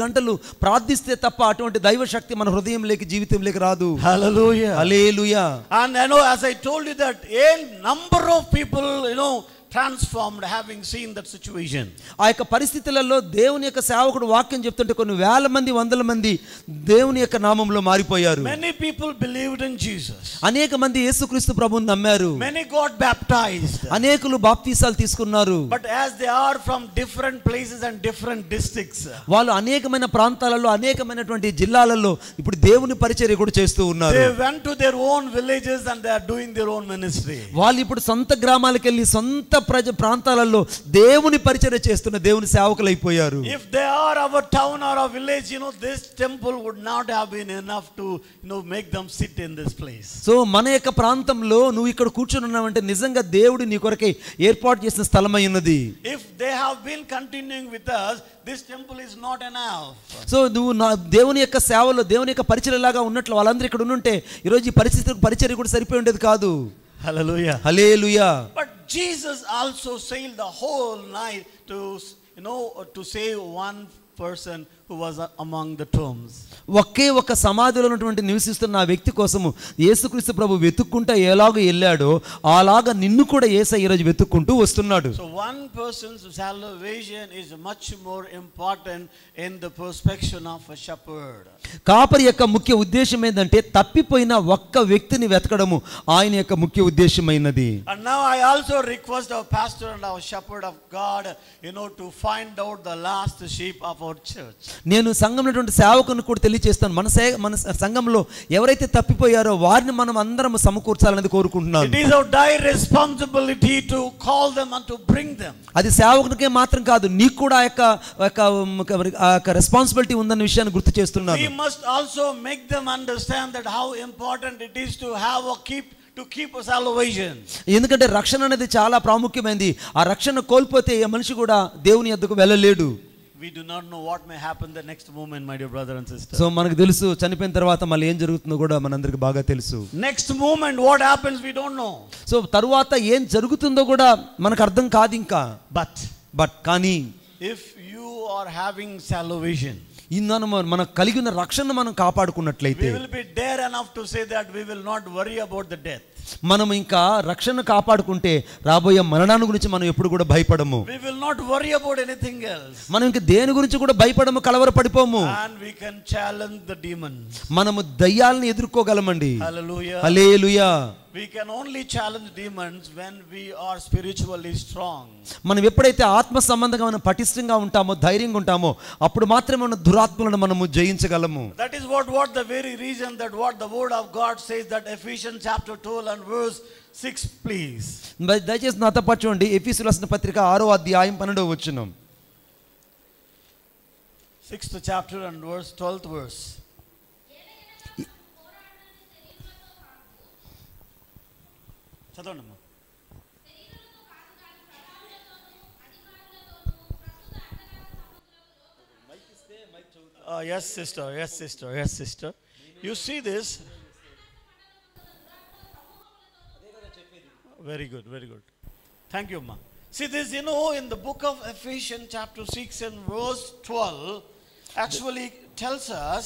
గంటలు ప్రార్థిస్తే తప్ప అటువంటి దైవ శక్తి మన హృదయంలోకి జీవితంలోకి రాదు. Hallelujah. Hallelujah. And as I told you that a number of people, transformed having seen that situation. ఆ యొక్క పరిస్థితులలో దేవుని యొక్క సేవకుడు వాక్యం చెప్తుంటే కొన్ని వేల మంది వందల మంది దేవుని యొక్క నామములో మారిపోయారు. Many people believed in Jesus. అనేక మంది యేసుక్రీస్తు ప్రభువుని నమ్మారు. Many got baptized. అనేకులు బాప్తీసాలు తీసుకున్నారు. But as they are from different places and different districts, వాళ్ళు అనేకమైన ప్రాంతాలలో అనేకమైనటువంటి జిల్లాలలో ఇప్పుడు దేవుని పరిచర్య కూడా చేస్తూ ఉన్నారు. they went to their own villages and they are doing their own ministry. వాళ్ళు ఇప్పుడు సొంత గ్రామాలకు వెళ్ళి సొంత ప్రాంతాలలో దేవుని పరిచర్య చేస్తున్న దేవుని సేవకులైపోయారు. If they are our town or our village, this temple would not have been enough to make them sit in this place. So మన యొక్క ప్రాంతంలో నువ్వు ఇక్కడ కూర్చొని ఉన్నావంటే నిజంగా దేవుడు నీ కొరకై ఏర్పాటు చేసిన స్థలమై ఉన్నది. If they have been continuing with us, this temple is not enough. So నువ్వు దేవుని యొక్క సేవలో దేవుని యొక్క పరిచర్యలాగా ఉన్నట్లు వాళ్ళందరూ ఇక్కడ ఉంటే ఈరోజు ఈ పరిచర్య కూడా సరిపోయి ఉండేది కాదు. Hallelujah. Hallelujah. But Jesus also sailed the whole night to save one person who was among the tombs. ఒకే ఒక సమాధిలో ఉన్నటువంటి నివసిస్తున్న ఆ వ్యక్తి కోసము యేసుక్రీస్తు ప్రభు వెతుక్కుంటా ఎలాగో వెళ్ళాడో అలాగా నిన్ను కూడా యేసయ్య ఈరోజు వెతుక్కుంటూ వస్తున్నాడు. So one person's salvation is much more important in the perspective of a shepherd. కాపరి యొక్క ముఖ్య ఉద్దేశం ఏంటంటే తప్పిపోయిన ఒక్క వ్యక్తిని వెతకడము ఆయన యొక్క ముఖ్య ఉద్దేశమైనది. And now I also request our pastor and our shepherd of God, to find out the lost sheep of our church. నేను సంఘంలో సేవకుని కూడా తెలియజేస్తాను. మన సంఘంలో ఎవరైతే తప్పిపోయారో వారిని మనం అందరం సమకూర్చాలనేది కోరుకుంటున్నాను. It is our dire responsibility to call them and to bring them. అది సేవకునికే మాత్రం కాదు, నీకు కూడా ఆ యొక్క రెస్పాన్సిబిలిటీ ఉందన్న విషయాన్ని గుర్తు చేస్తున్నాను. We must also make them understand that how important it is to have to keep a salvation. ఎందుకంటే రక్షణ అనేది చాలా ప్రాముఖ్యమైనది. ఆ రక్షణ కోల్పోతే ఏ మనిషి కూడా దేవుని యొద్దకు వెళ్ళలేడు. We do not know what may happen the next moment, my dear brother and sister. So మనకు తెలుసు చనిపోయిన తర్వాత మళ్ళీ ఏం జరుగుతుందో కూడా మనందరికి బాగా తెలుసు. Next moment what happens we don't know. So తరువాత ఏం జరుగుతుందో కూడా మనకు అర్థం కాదు ఇంకా. బట్ కానీ if you are having salvation, మనకు కలిగిన రక్షణ మనం కాపాడుకున్నట్లయితే we will be dare enough to say that we will not worry about the death. మనం ఇంకా రక్షణ కాపాడుకుంటే రాబోయే మరణాన్ని గురించి మనం ఎప్పుడు కూడా భయపడము. We will not worry about anything else. మనం ఇంకా దేని గురించి కూడా భయపడము, కలవరపడిపోము. And we can challenge the demons. మనము దయ్యాలను ఎదుర్కోగలమండి. Hallelujah. Hallelujah. We can only challenge demons when we are spiritually strong. మనం ఎప్పుడైతే ఆత్మ సంబంధంగా మనం పటిష్టంగా ఉంటామో, ధైర్యంగా ఉంటామో అప్పుడు మాత్రమే మన దురాత్మలను మనము జయించగలము. That is what the very reason that what the word of God says, that Ephesians chapter 12 and verse 6 please. దయచేసి నాతో పాటు చూడండి ఎఫెసీయులకు రాసిన పత్రిక 6వ అధ్యాయం 12వ వచనం. 6th chapter and verse 12th verse. చదవండి. Yes sister. You see this? Very good. Thank you, ma. See this, in the book of Ephesians chapter 6 and verse 12 actually tells us.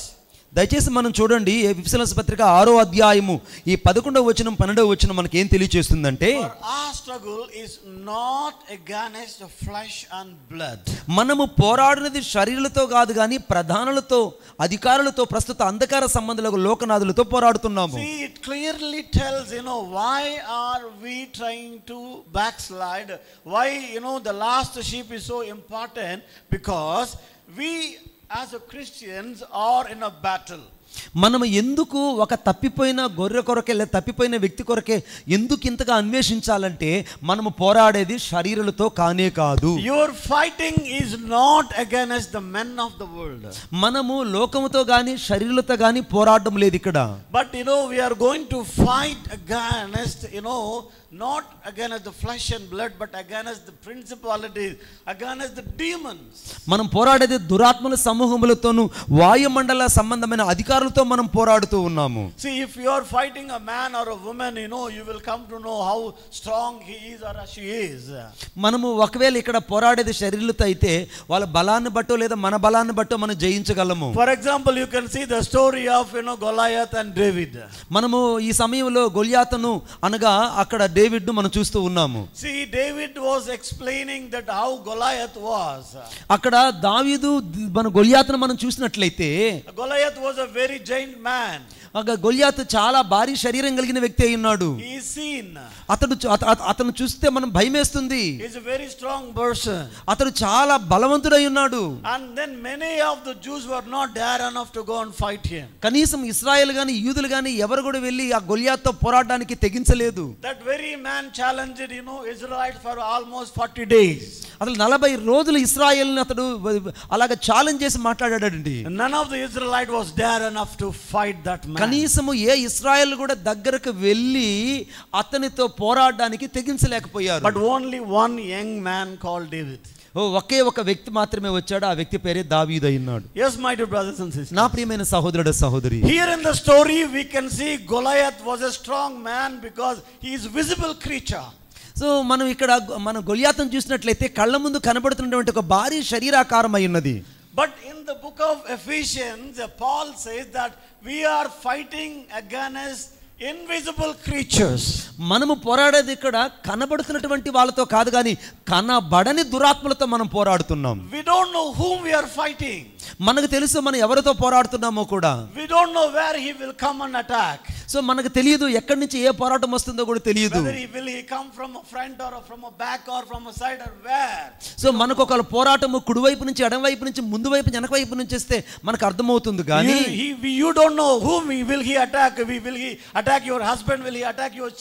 దయచేసి మనం చూడండి ఎఫెసీయులకు పత్రిక 6వ అధ్యాయము ఈ 11వ వచనం 12వ వచనం మనకి ఏం తెలియజేస్తుందంటే, our struggle is not against flesh and blood. మనము పోరాడినది శరీరులతో కాదు గాని ప్రధానులతో, అధికారులతో, ప్రస్తుత అంధకార సంబంధులకు లోకనాథులతో పోరాడుతున్నాము. See, it clearly tells, why are we trying to backslide? Why, the last sheep is so important? Because we as a Christians are in a battle. మనము ఎందుకు ఒక తప్పిపోయిన గొర్రె కొరకే లేదా తప్పిపోయిన వ్యక్తి కొరకే ఎందుకు ఇంతగా అన్వేషించాలంటే మనము పోరాడేది శరీరాలతో కానే కాదు. Your fighting is not against the men of the world. మనము లోకముతో గాని శరీరాలతో గాని పోరాడడం లేదు ఇక్కడ. But we are going to fight against, not against the flesh and blood, but against the principalities, against the demons. మనం పోరాడేది దురాత్మల సమూహములతోను వాయుమండల సంబంధమైన అధికారులతో మనం పోరాడుతూ ఉన్నాము. See, if you are fighting a man or a woman, you will come to know how strong he is or she is. మనము ఒకవేళ ఇక్కడ పోరాడేది శరీరాలతో అయితే వాళ్ళ బలాన్ని బట్టో లేదా మన బలాన్ని బట్టో మనం జయించగలము. For example, you can see the story of Goliath and David. మనము ఈ సమయంలో గొలియాతును అనగా అక్కడ డేవిడ్ మనం చూస్తూ ఉన్నాము. See, David was explaining that how Goliath was. అక్కడ దావీదు మన గొలియాతును మనం చూసినట్లయితే Goliath was a very giant man. గొలియాతు చాలా భారీ శరీరం కలిగిన వ్యక్తి అయి ఉన్నాడు. He is seen. అతను చూస్తే మనం భయమేస్తుంది. He is a very strong person. అతడు చాలా బలవంతుడై ఉన్నాడు. And then many of the Jews were not dare enough to go and fight him. కనీసం ఇశ్రాయేల్ గాని యూదులు గాని ఎవరు కూడా వెళ్ళి ఆ గొలియాతుతో పోరాడడానికి తెగించలేదు. That very man challenged Israelites for almost 40 days. అసలు 40 రోజులు ఇశ్రాయేల్ని అతడు అలాగా ఛాలెంజ్ చేసి మాట్లాడాడండి. None of the Israelite was dare enough to fight that man. కనీసము ఏ ఇశ్రాయేల్ కూడా దగ్గరకు వెళ్ళి అతనితో పోరాడడానికి తెగించలేకపోయారు. But only one young man called David. ఒకే ఒక వ్యక్తి మాత్రమే వచ్చాడు. ఆ వ్యక్తి పేరే దావీదు అయినాడు. Yes, my dear brothers and sisters. నా ప్రియమైన సహోదరుడు సహోదరి, Here in the story we can see Goliath was a strong man because he is visible creature. So మనం ఇక్కడ మన గొలియాతును చూసినట్లయితే కళ్ళ ముందు కనబడుతున్నటువంటి ఒక భారీ శరీరాకారం అయి ఉన్నది. But in the book of Ephesians, Paul says that we are fighting against invisible creatures. మనము పోరాడేది ఇక్కడ కనబడుతున్నటువంటి వాళ్ళతో కాదు కానీ కనబడని దురాత్మలతో మనం పోరాడుతున్నాం. We don't know whom we are fighting. మనకు తెలుసు మనం ఎవరితో పోరాడుతున్నామో కూడా. We don't know where he will come and attack. So మనకు తెలియదు ఎక్కడి నుంచి ఏ పోరాటం వస్తుందో కూడా తెలియదు. Will he come from a front or from a back or from a side or where? So మనకు ఒక పోరాటము కుడివైపు నుంచి ఎడమవైపు నుంచి ముందు వైపు వెనక వైపు నుంచి వస్తే మనకు అర్థమవుతుంది కానీ you don't know whom will he attack. Will he attack your husband? Will he attack your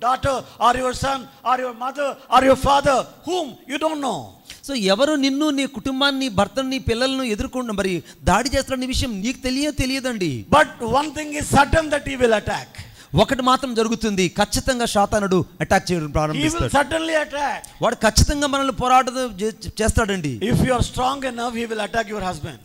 daughter or your son or your mother or your father? Whom? You don't know. So ఎవరు నిన్ను నీ కుటుంబాన్ని భర్తని పిల్లలను ఎదుర్కొండ మరి దాడి చేస్తున్న విషయం నీకు తెలియదండి. But one thing is certain that he will attack. ఒకటి మాత్రం జరుగుతుంది, ఖచ్చితంగా సాతానుడు అటాక్ చేయడం ప్రారంభిస్తాడు. He will certainly attack. వాడు ఖచ్చితంగా మనల్ని పోరాటం చేస్తాడండి. If you are strong enough, he will attack your husband.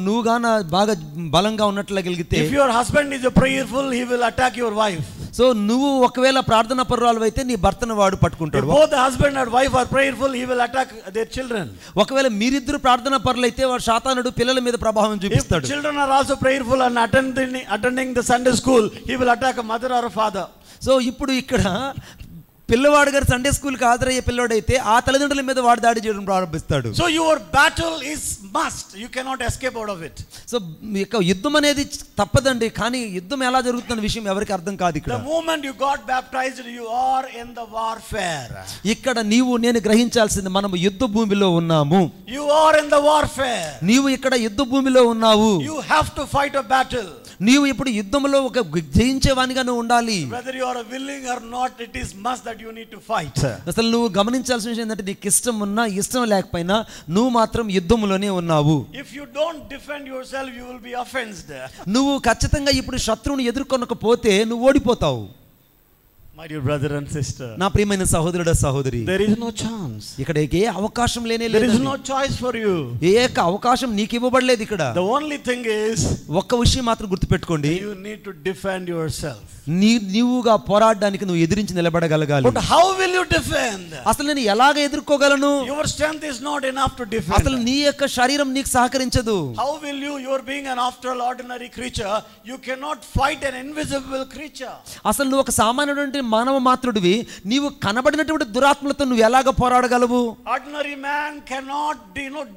నువ్వు గాన బాగా బలంగా ఉన్నట్లయితే, if your husband is a prayerful, he will attack your wife. So నువ్వు ఒకవేళ ప్రార్థన పరురాలు అయితే నీ భర్తను వాడు పట్టుకుంటాడు. If both the husband and wife are prayerful, he will attack their children. ఒకవేళ మీరిద్దరు ప్రార్థన పరులు అయితే వాడు సాతానుడు పిల్లల మీద ప్రభావం చూపిస్తాడు. If children are also prayerful and attending the Sunday school, he will attack a mother or a father. So ఇప్పుడు ఇక్కడ పిల్లవాడు గారు సండే స్కూల్కి హాజరయ్యే పిల్లవాడైతే ఆ తల్లిదండ్రుల మీద వాడు దాడి చేయడం ప్రారంభిస్తాడు. So your battle is must. You cannot escape out of it. So ఇక యుద్ధం అనేది తప్పదండి, కానీ యుద్ధం ఎలా జరుగుతున్న విషయం ఎవరికి అర్థం కాదు. ఇక్కడ the moment you got baptized, you are in the warfare. ఇక్కడ నేను గ్రహించాల్సింది మనము యుద్ధ భూమిలో ఉన్నాము. You are in the warfare. నీవు ఇక్కడ యుద్ధ భూమిలో ఉన్నావు. You have to fight a battle. నీవు ఇప్పుడు యుద్ధంలో ఒక జయించేవానిగా నువ్వు ఉండాలి. Whether you are willing or not, it is must that you need to fight. అసలు నువ్వు గమనించాల్సిన విషయం ఏంటంటే నీకు ఇష్టం ఉన్నా ఇష్టం లేకపోయినా నువ్వు మాత్రం యుద్ధంలోనే ఉన్నావు. If you don't defend yourself, you will be offended. నువ్వు ఖచ్చితంగా ఇప్పుడు శత్రువుని ఎదుర్కొనకపోతే నువ్వు ఓడిపోతావు. My dear brother and sister, నా ప్రియమైన సహోదరుడా సహోదరి, there is no chance. ఇక్కడ ఏ అవకాశం లేనే లేదు. There is no choice for you. ఏక అవకాశం నీకు ఇవ్వబడలేదు ఇక్కడ. The only thing is, ఒక్క విషయం మాత్రం గుర్తుపెట్టుకోండి, you need to defend yourself. నీవుగా పోరాడడానికి నువ్వు ఎదిరించి నిలబడగలగాలి. But how will you defend? అసలు నేను ఎలాగ ఎదుర్కోగలను? Your strength is not enough to defend. అసలు నీ యొక్క శరీరం నీకు సహకరించదు. How will you are being an after all ordinary creature, you cannot fight an invisible creature. అసలు నువ్వు ఒక సామాన్యుడైన మానవ మాత్రుడివి, నీవు కనబడినటువంటి దురాత్మలతో నువ్వు ఎలాగ పోరాడగలవు? Ordinary man cannot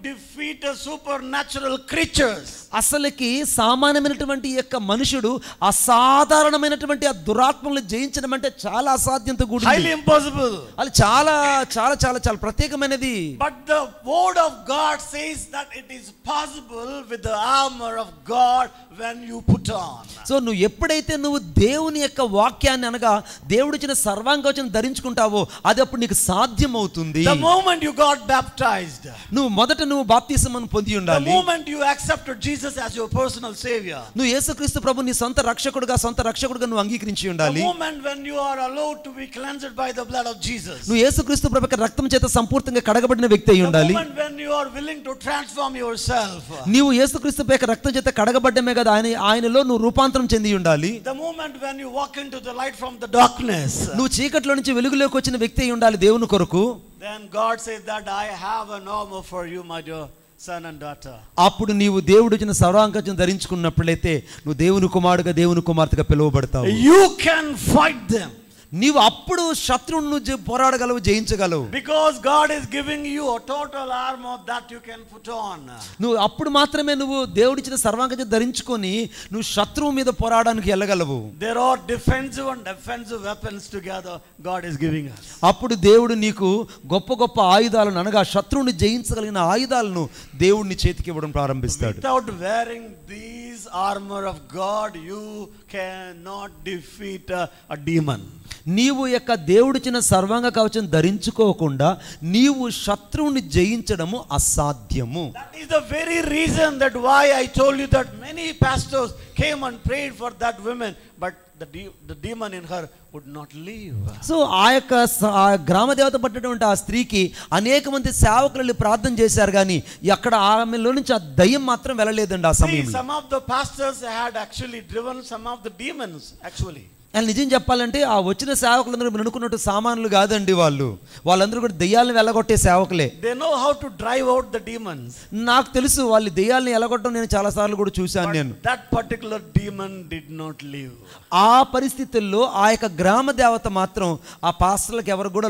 defeat a supernatural creatures. అసలుకి సామాన్యమైనటువంటి యొక్క మనుషుడు అసాధారణమైనటువంటి ఆ దురాత్మలను జయించడం అంటే చాలా అసాధ్యంతో కూడింది. Highly impossible. అది చాలా చాలా చాలా చాలా ప్రత్యేకమైనది. But the word of God says that it is possible with the armor of God when you put on. So నువ్వు ఎప్పుడైతే నువ్వు దేవుని యొక్క వాక్యాన్ని అనగా దేవుడిచ్చిన సర్వాంగవచనం ధరించుకుంటావో అది అప్పుడు నీకు సాధ్యం అవుతుంది. The moment you got baptized, నువ్వు బాప్తిసమును పొంది ఉండాలి. the moment you accepted Jesus as your personal savior, నువ్వు యేసుక్రీస్తు ప్రభు నీ సొంత రక్షకుడుగా నువ్వు అంగీకరించి ఉండాలి. the moment when you are allowed to be cleansed by the blood of Jesus, నువ్వు యేసుక్రీస్తు ప్రభు యొక్క రక్తం చేత సంపూర్ణంగా కడగబడిన వ్యక్తి అయి ఉండాలి. the moment when you are willing to transform yourself, నీవు యేసుక్రీస్తు యొక్క రక్తం చేత కడగబడ్డమే కదా ఆయనలో నువ్వు రూపాంతరం చెంది ఉండాలి. the moment when you walk into the light from the darkness, నువ్వు చీకట్లో నుంచి వెలుగులోకి వచ్చిన వ్యక్తి అయి ఉండాలి దేవుని కొరకు. then God says that I have an armor for you, my dear son and daughter. అప్పుడు నీవు దేవుడు ఇచ్చిన సర్వాంగవచనం ధరించుకున్నప్పుడైతే నువ్వు దేవుని కుమారుడుగా దేవుని కుమార్తెగా పిలువబడతావు. You can fight them. నీవు అప్పుడు శత్రువును పోరాడగలవు, జయించగలవు. Because God is giving you a total armor that you can put on. నువ్వు అప్పుడు మాత్రమే నువ్వు దేవుడిచ్చిన సర్వాంగవచనం ధరించుకొని నువ్వు శత్రువు మీద పోరాడడానికి వెళ్ళగలవు. There are defensive and defensive weapons together God is giving us. అప్పుడు దేవుడు నీకు గొప్ప గొప్ప ఆయుధాలను అనగా శత్రువుని జయించగలిగిన ఆయుధాలను దేవుడిని చేతికి ఇవ్వడం ప్రారంభిస్తాడు. Without wearing these armor of God, you cannot defeat a demon. నీవు యొక్క దేవుడిచ్చిన సర్వాంగ కవచం ధరించుకోకుండా నీవు శత్రువుని జయించడము అసాధ్యము. That is the very reason that why I told you that many pastors came and prayed for that woman, but the demon in her would not leave. So ఆ యొక్క గ్రామ దేవత పట్టినటువంటి ఆ స్త్రీకి అనేక మంది సేవకులు ప్రార్థన చేశారు కానీ అక్కడ ఆమెలో నుంచి ఆ దయ్యం మాత్రం వెళ్ళలేదండి. ఆ సమయంలో some of the pastors had actually driven some of the demons actually. నిజం చెప్పాలంటే ఆ వచ్చిన సేవకులందరూ మీరు అనుకున్నట్టు సామాన్యులు కాదండి. వాళ్ళందరూ కూడా దెయ్యాలను వెళ్ళగొట్టే సేవకులే. They know how to drive out the demons. నాకు తెలుసు వాళ్ళు దెయ్యాలను వెళ్ళగొట్టడం నేను చాలా సార్లు కూడా చూశాను నేను. That particular demon did not leave. ఆ పరిస్థితుల్లో ఆ యొక్క గ్రామ దేవత మాత్రం ఆ పాస్టర్లకు ఎవరు కూడా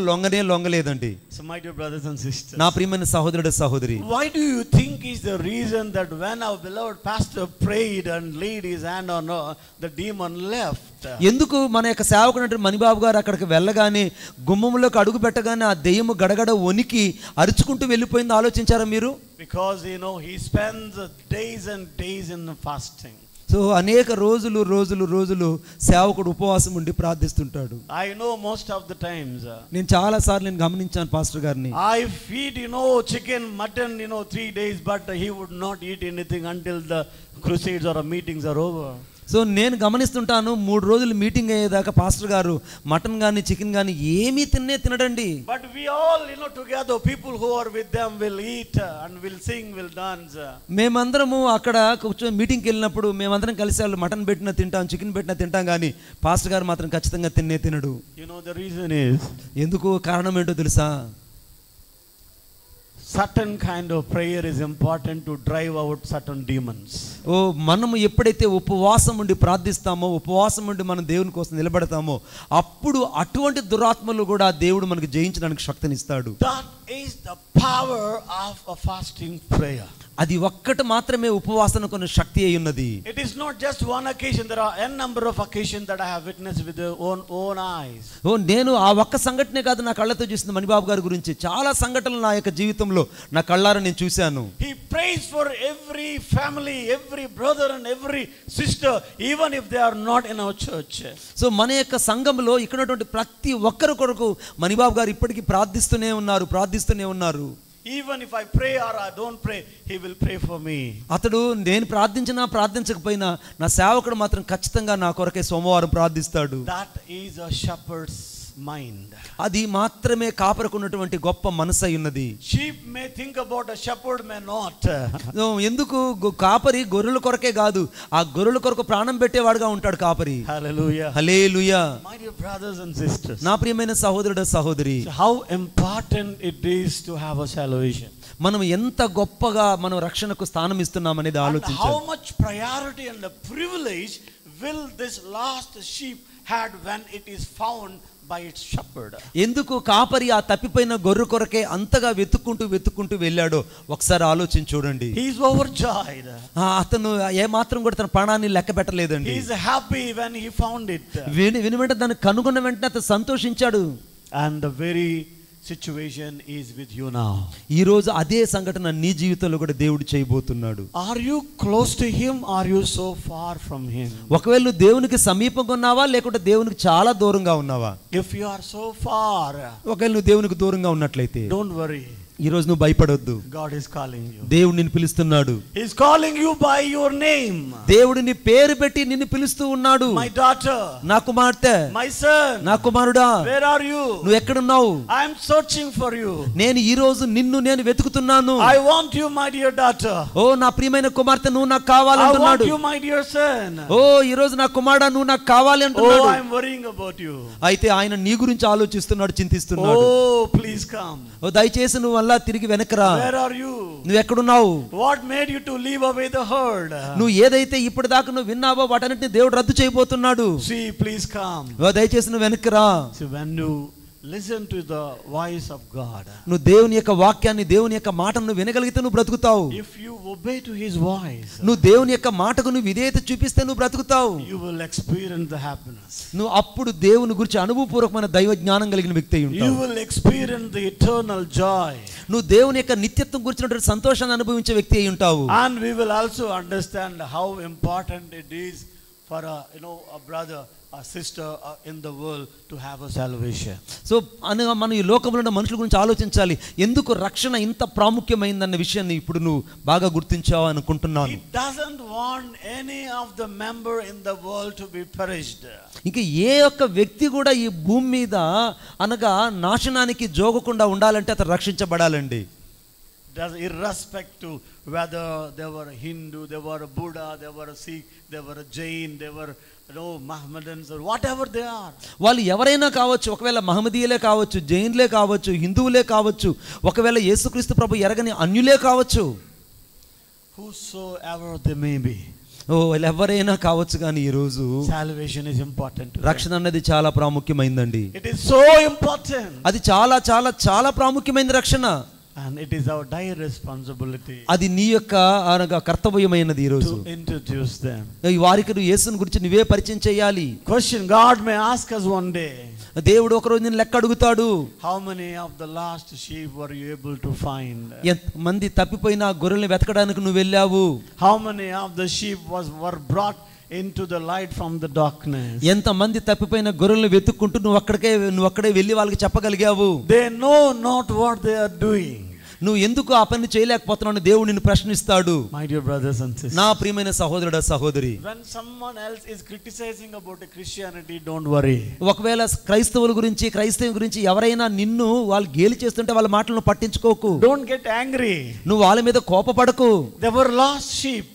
లొంగలేదండి. So my dear brothers and sisters, నా ప్రియమైన సహోదరుడు సహోదరి, why do you think is the reason that when our beloved pastor prayed and laid his hand on her, the demon left? ఎందుకు మన యొక్క సేవకుడు మణిబాబు గారు అక్కడికి వెళ్ళగానే గుమ్మంలోకి అడుగు పెట్టగానే ఆ దెయ్యము గడగడ వణికి అరుచుకుంటూ వెళ్ళిపోయింది ఆలోచించారా మీరు? Because he spends days and days in fasting. So అనేక రోజులు సేవకుడు ఉపవాసం ఉండి ప్రార్థిస్తుంటాడు. I know most of the times. నేను చాలా సార్లు గమనించాను పాస్టర్ గారిని. I feed chicken, mutton 3 days, but he would not eat anything until the crusades or meetings are over. So నేను గమనిస్తుంటాను 3 రోజులు మీటింగ్ అయ్యేదాకా పాస్టర్ గారు మటన్ కానీ చికెన్ కానీ ఏమీ తినడండి. But we all together, people who are with them will eat and will sing, will dance. మేమందరము అక్కడ కూర్చొని మీటింగ్కి వెళ్ళినప్పుడు మేమందరం కలిసి వాళ్ళు మటన్ పెట్టినా తింటాం, చికెన్ పెట్టినా తింటాం కానీ పాస్టర్ గారు మాత్రం ఖచ్చితంగా తినడు. The reason is, ఎందుకు కారణం ఏంటో తెలుసా? certain kind of prayer is important to drive out certain demons. మనము ఎప్పుడైతే ఉపవాసం ఉండి ప్రార్థిస్తామో, ఉపవాసం ఉండి మనం దేవుని కోసం నిలబడతామో అప్పుడు అటువంటి దురాత్మలు కూడా దేవుడు మనకు జయించడానికి శక్తినిస్తాడు. That is the power of a fasting prayer. అది ఒక్కటి మాత్రమే ఉపవాసనకు ఉన్న శక్తి అయి ఉన్నది. It is not just one occasion. There are n number of occasions that I have witnessed with their own eyes. నేను ఆ ఒక్క సంఘటనే కాదు నా కళ్ళతో చూసిన మణిబాబు గారి గురించి చాలా సంఘటనలు నా యొక్క జీవితంలో నా కళ్ళారా నేను చూశాను. He prays for every family, every brother and every sister, even if they are not in our church. So మన యొక్క సంఘంలో ఇక్కడ ఉన్నటువంటి ప్రతి ఒక్కరి కొరకు మణిబాబు గారు ఇప్పటికీ ప్రార్థిస్తూనే ఉన్నారు. Even if I pray or I don't pray, he will pray for me. అతడు నేను ప్రార్థించకపోయినా నా సేవకుడు మాత్రం ఖచ్చితంగా నా కొరకే సోమవారం ప్రార్థిస్తాడు. That is a shepherd's mind. అది మాత్రమే కాపరుకున్నటువంటి గొప్ప మనసు అయి ఉన్నది. Sheep may think about, a shepherd may not. ఎందుకు కాపరి గొర్రెల కొరకే కాదు, ఆ గొర్రెల కొరకు ప్రాణం పెట్టేవాడుగా ఉంటాడు కాపరి. Hallelujah. Hallelujah. My dear brothers and sisters, నా ప్రియమైన సహోదరుడు సహోదరి, how important it is to have a salvation. మనం ఎంత గొప్పగా మనం రక్షణకు స్థానం ఇస్తున్నాం అనేది ఆలోచించాలి. How much priority and the privilege will this lost sheep had when it is found by its shepherd? ఎందుకు కాపరి ఆ తప్పిపోయిన గొర్రె కొరకే అంతగా వెతుక్కుంటూ వెళ్ళాడో ఒకసారి ఆలోచించి చూడండి. He is overjoyed. అతను ఏ మాత్రం కూడా తన ప్రాణాన్ని లెక్క పెట్టలేదండి. He is happy when he found it. విని వెంటనే దాన్ని కనుగొన్న వెంటనే అతను సంతోషించాడు. And the very situation is with you now. ఈ రోజు అదే సంఘటన నీ జీవితంలో కూడా దేవుడు చేయబోతున్నాడు. Are you close to him? Are you so far from him? ఒకవేళ నువ్వు దేవునికి సమీపంగా ఉన్నావా లేకుంటే దేవునికి చాలా దూరంగా ఉన్నావా? If you are so far, ఒకవేళ నువ్వు దేవునికి దూరంగా ఉన్నట్లయితే don't worry. ఈ రోజు నువ్వు భయపడొద్దు. God is calling you. దేవుడు నిన్ను పిలుస్తున్నాడు. He is calling you by your name. దేవుడు నీ పేరు పెట్టి నిన్ను పిలుస్తూ ఉన్నాడు. My daughter, నా కుమార్తె, my son, నా కుమారుడా, where are you? నువ్వు ఎక్కడున్నావు? I am searching for you. నేను ఈ రోజు నిన్ను వెతుకుతున్నాను. I want you, my dear daughter. ఓ నా ప్రియమైన కుమార్తె, నువ్వు నాకు I కావాలంటున్నాడు. want you, my dear son. ఓ ఈ రోజు నా కుమారుడా, నువ్వు నాకు కావాలి అంటున్నాడు. Oh, I am worrying about you. అయితే ఆయన నీ గురించి ఆలోచిస్తున్నాడు, చింతిస్తున్నాడు. Oh, please come. ఓ దయచేసి నువ్వు అలా తిరిగి వెనకరా. Where are you? నువ్వు ఎక్కడున్నావు? What made you to leave away the herd? నువ్వు ఏదైతే ఇప్పటిదాకా నువ్వు విన్నావో వాటన్నిటిని దేవుడు రద్దు చేయబోతున్నాడు. See, please come. ఓ దయచేసి నువ్వు వెనకరా. See, when you listen to the voice of God, నువ్వు దేవుని యొక్క వాక్యాన్ని, దేవుని యొక్క మాటను నువ్వు వినగలిగితే నువ్వు బ్రతుకుతావు. if you obey to his voice, నువ్వు దేవుని యొక్క మాటకు నువ్వు విధేయత చూపిస్తే నువ్వు బ్రతుకుతావు. you will experience the happiness. నువ్వు అప్పుడు దేవుని గురించి అనుభవపూర్వకమైన దైవ జ్ఞానం కలిగిన వ్యక్తి అయి You ఉంటావు. will experience the eternal joy. నువ్వు దేవుని యొక్క నిత్యత్వం గురించినటువంటి సంతోషాన్ని అనుభవించే వ్యక్తి అయి ఉంటావు. And we will also understand how important it is for a brother, a sister in the world to have a salvation. So అనగా మనం ఈ లోకంలో ఉన్న మనుషుల గురించి ఆలోచించాలి. ఎందుకు రక్షణ ఇంత ప్రాముఖ్యమైందన్న విషయాన్ని ఇప్పుడు నువ్వు బాగా గుర్తించావు అనుకుంటున్నాను. He doesn't want any of the member in the world to be perished. ఇంకా ఏ ఒక్క వ్యక్తి కూడా ఈ భూమి మీద అనగా నాశనానికి జోగకుండా ఉండాలంటే అతను రక్షించబడాలండి. Irrespective whether they were a Hindu, they were a Buddha, they were a Sikh, they were a Jain, they were Mohammedans or whatever they are. వాళ్ళు ఎవరైనా కావచ్చు, ఒకవేళ మహమ్మదీయులే కావచ్చు, జైన్లే కావచ్చు, హిందువులే కావచ్చు, ఒకవేళ యేసుక్రీస్తు ప్రభు ఎరగని అన్యులే కావచ్చు, whosoever they may be. వాళ్ళు ఎవరైనా కావచ్చు, కానీ ఈ రోజు salvation is important. రక్షణ అనేది చాలా ప్రాముఖ్యమైందండి. It is so important. అది చాలా చాలా చాలా ప్రాముఖ్యమైనది రక్షణ. And it is our dire responsibility. అది నీ యొక్క అనగా కర్తవ్యమైనది ఈ రోజు. To introduce them. వారికి నువ్వు యేసుని గురించి నువ్వే పరిచయం చేయాలి. Question God may ask us one day. దేవుడు ఒక రోజు నిన్ను లెక్క అడుగుతాడు. How many of the lost sheep were you able to find? ఎంత మంది తప్పిపోయిన గొర్రెల్ని వెతకడానికి నువ్వు వెళ్ళావు? How many of the sheep were brought into the light from the darkness? ఎంత మంది తప్పిపోయిన గొర్రెల్ని వెతుక్కుంటూ నువ్వు అక్కడే వెళ్ళి వాళ్ళకి చెప్పగలిగావు? They know not what they are doing. నువ్వు ఎందుకు ఆ పని చేయలేకపోతున్నావు దేవుడు నిన్ను ప్రశ్నిస్తాడు. My dear brothers and sisters, నా ప్రియమైన సహోదరుడా సహోదరి, when someone else is criticizing about a Christianity, don't worry. ఒకవేళ క్రైస్తవుల గురించి ఎవరైనా నిన్ను వాళ్ళు గేలి చేస్తుంటే వాళ్ళ మాటలను పట్టించుకోకు. Don't get angry. నువ్వు వాళ్ళ మీద కోపపడకు. They were lost sheep.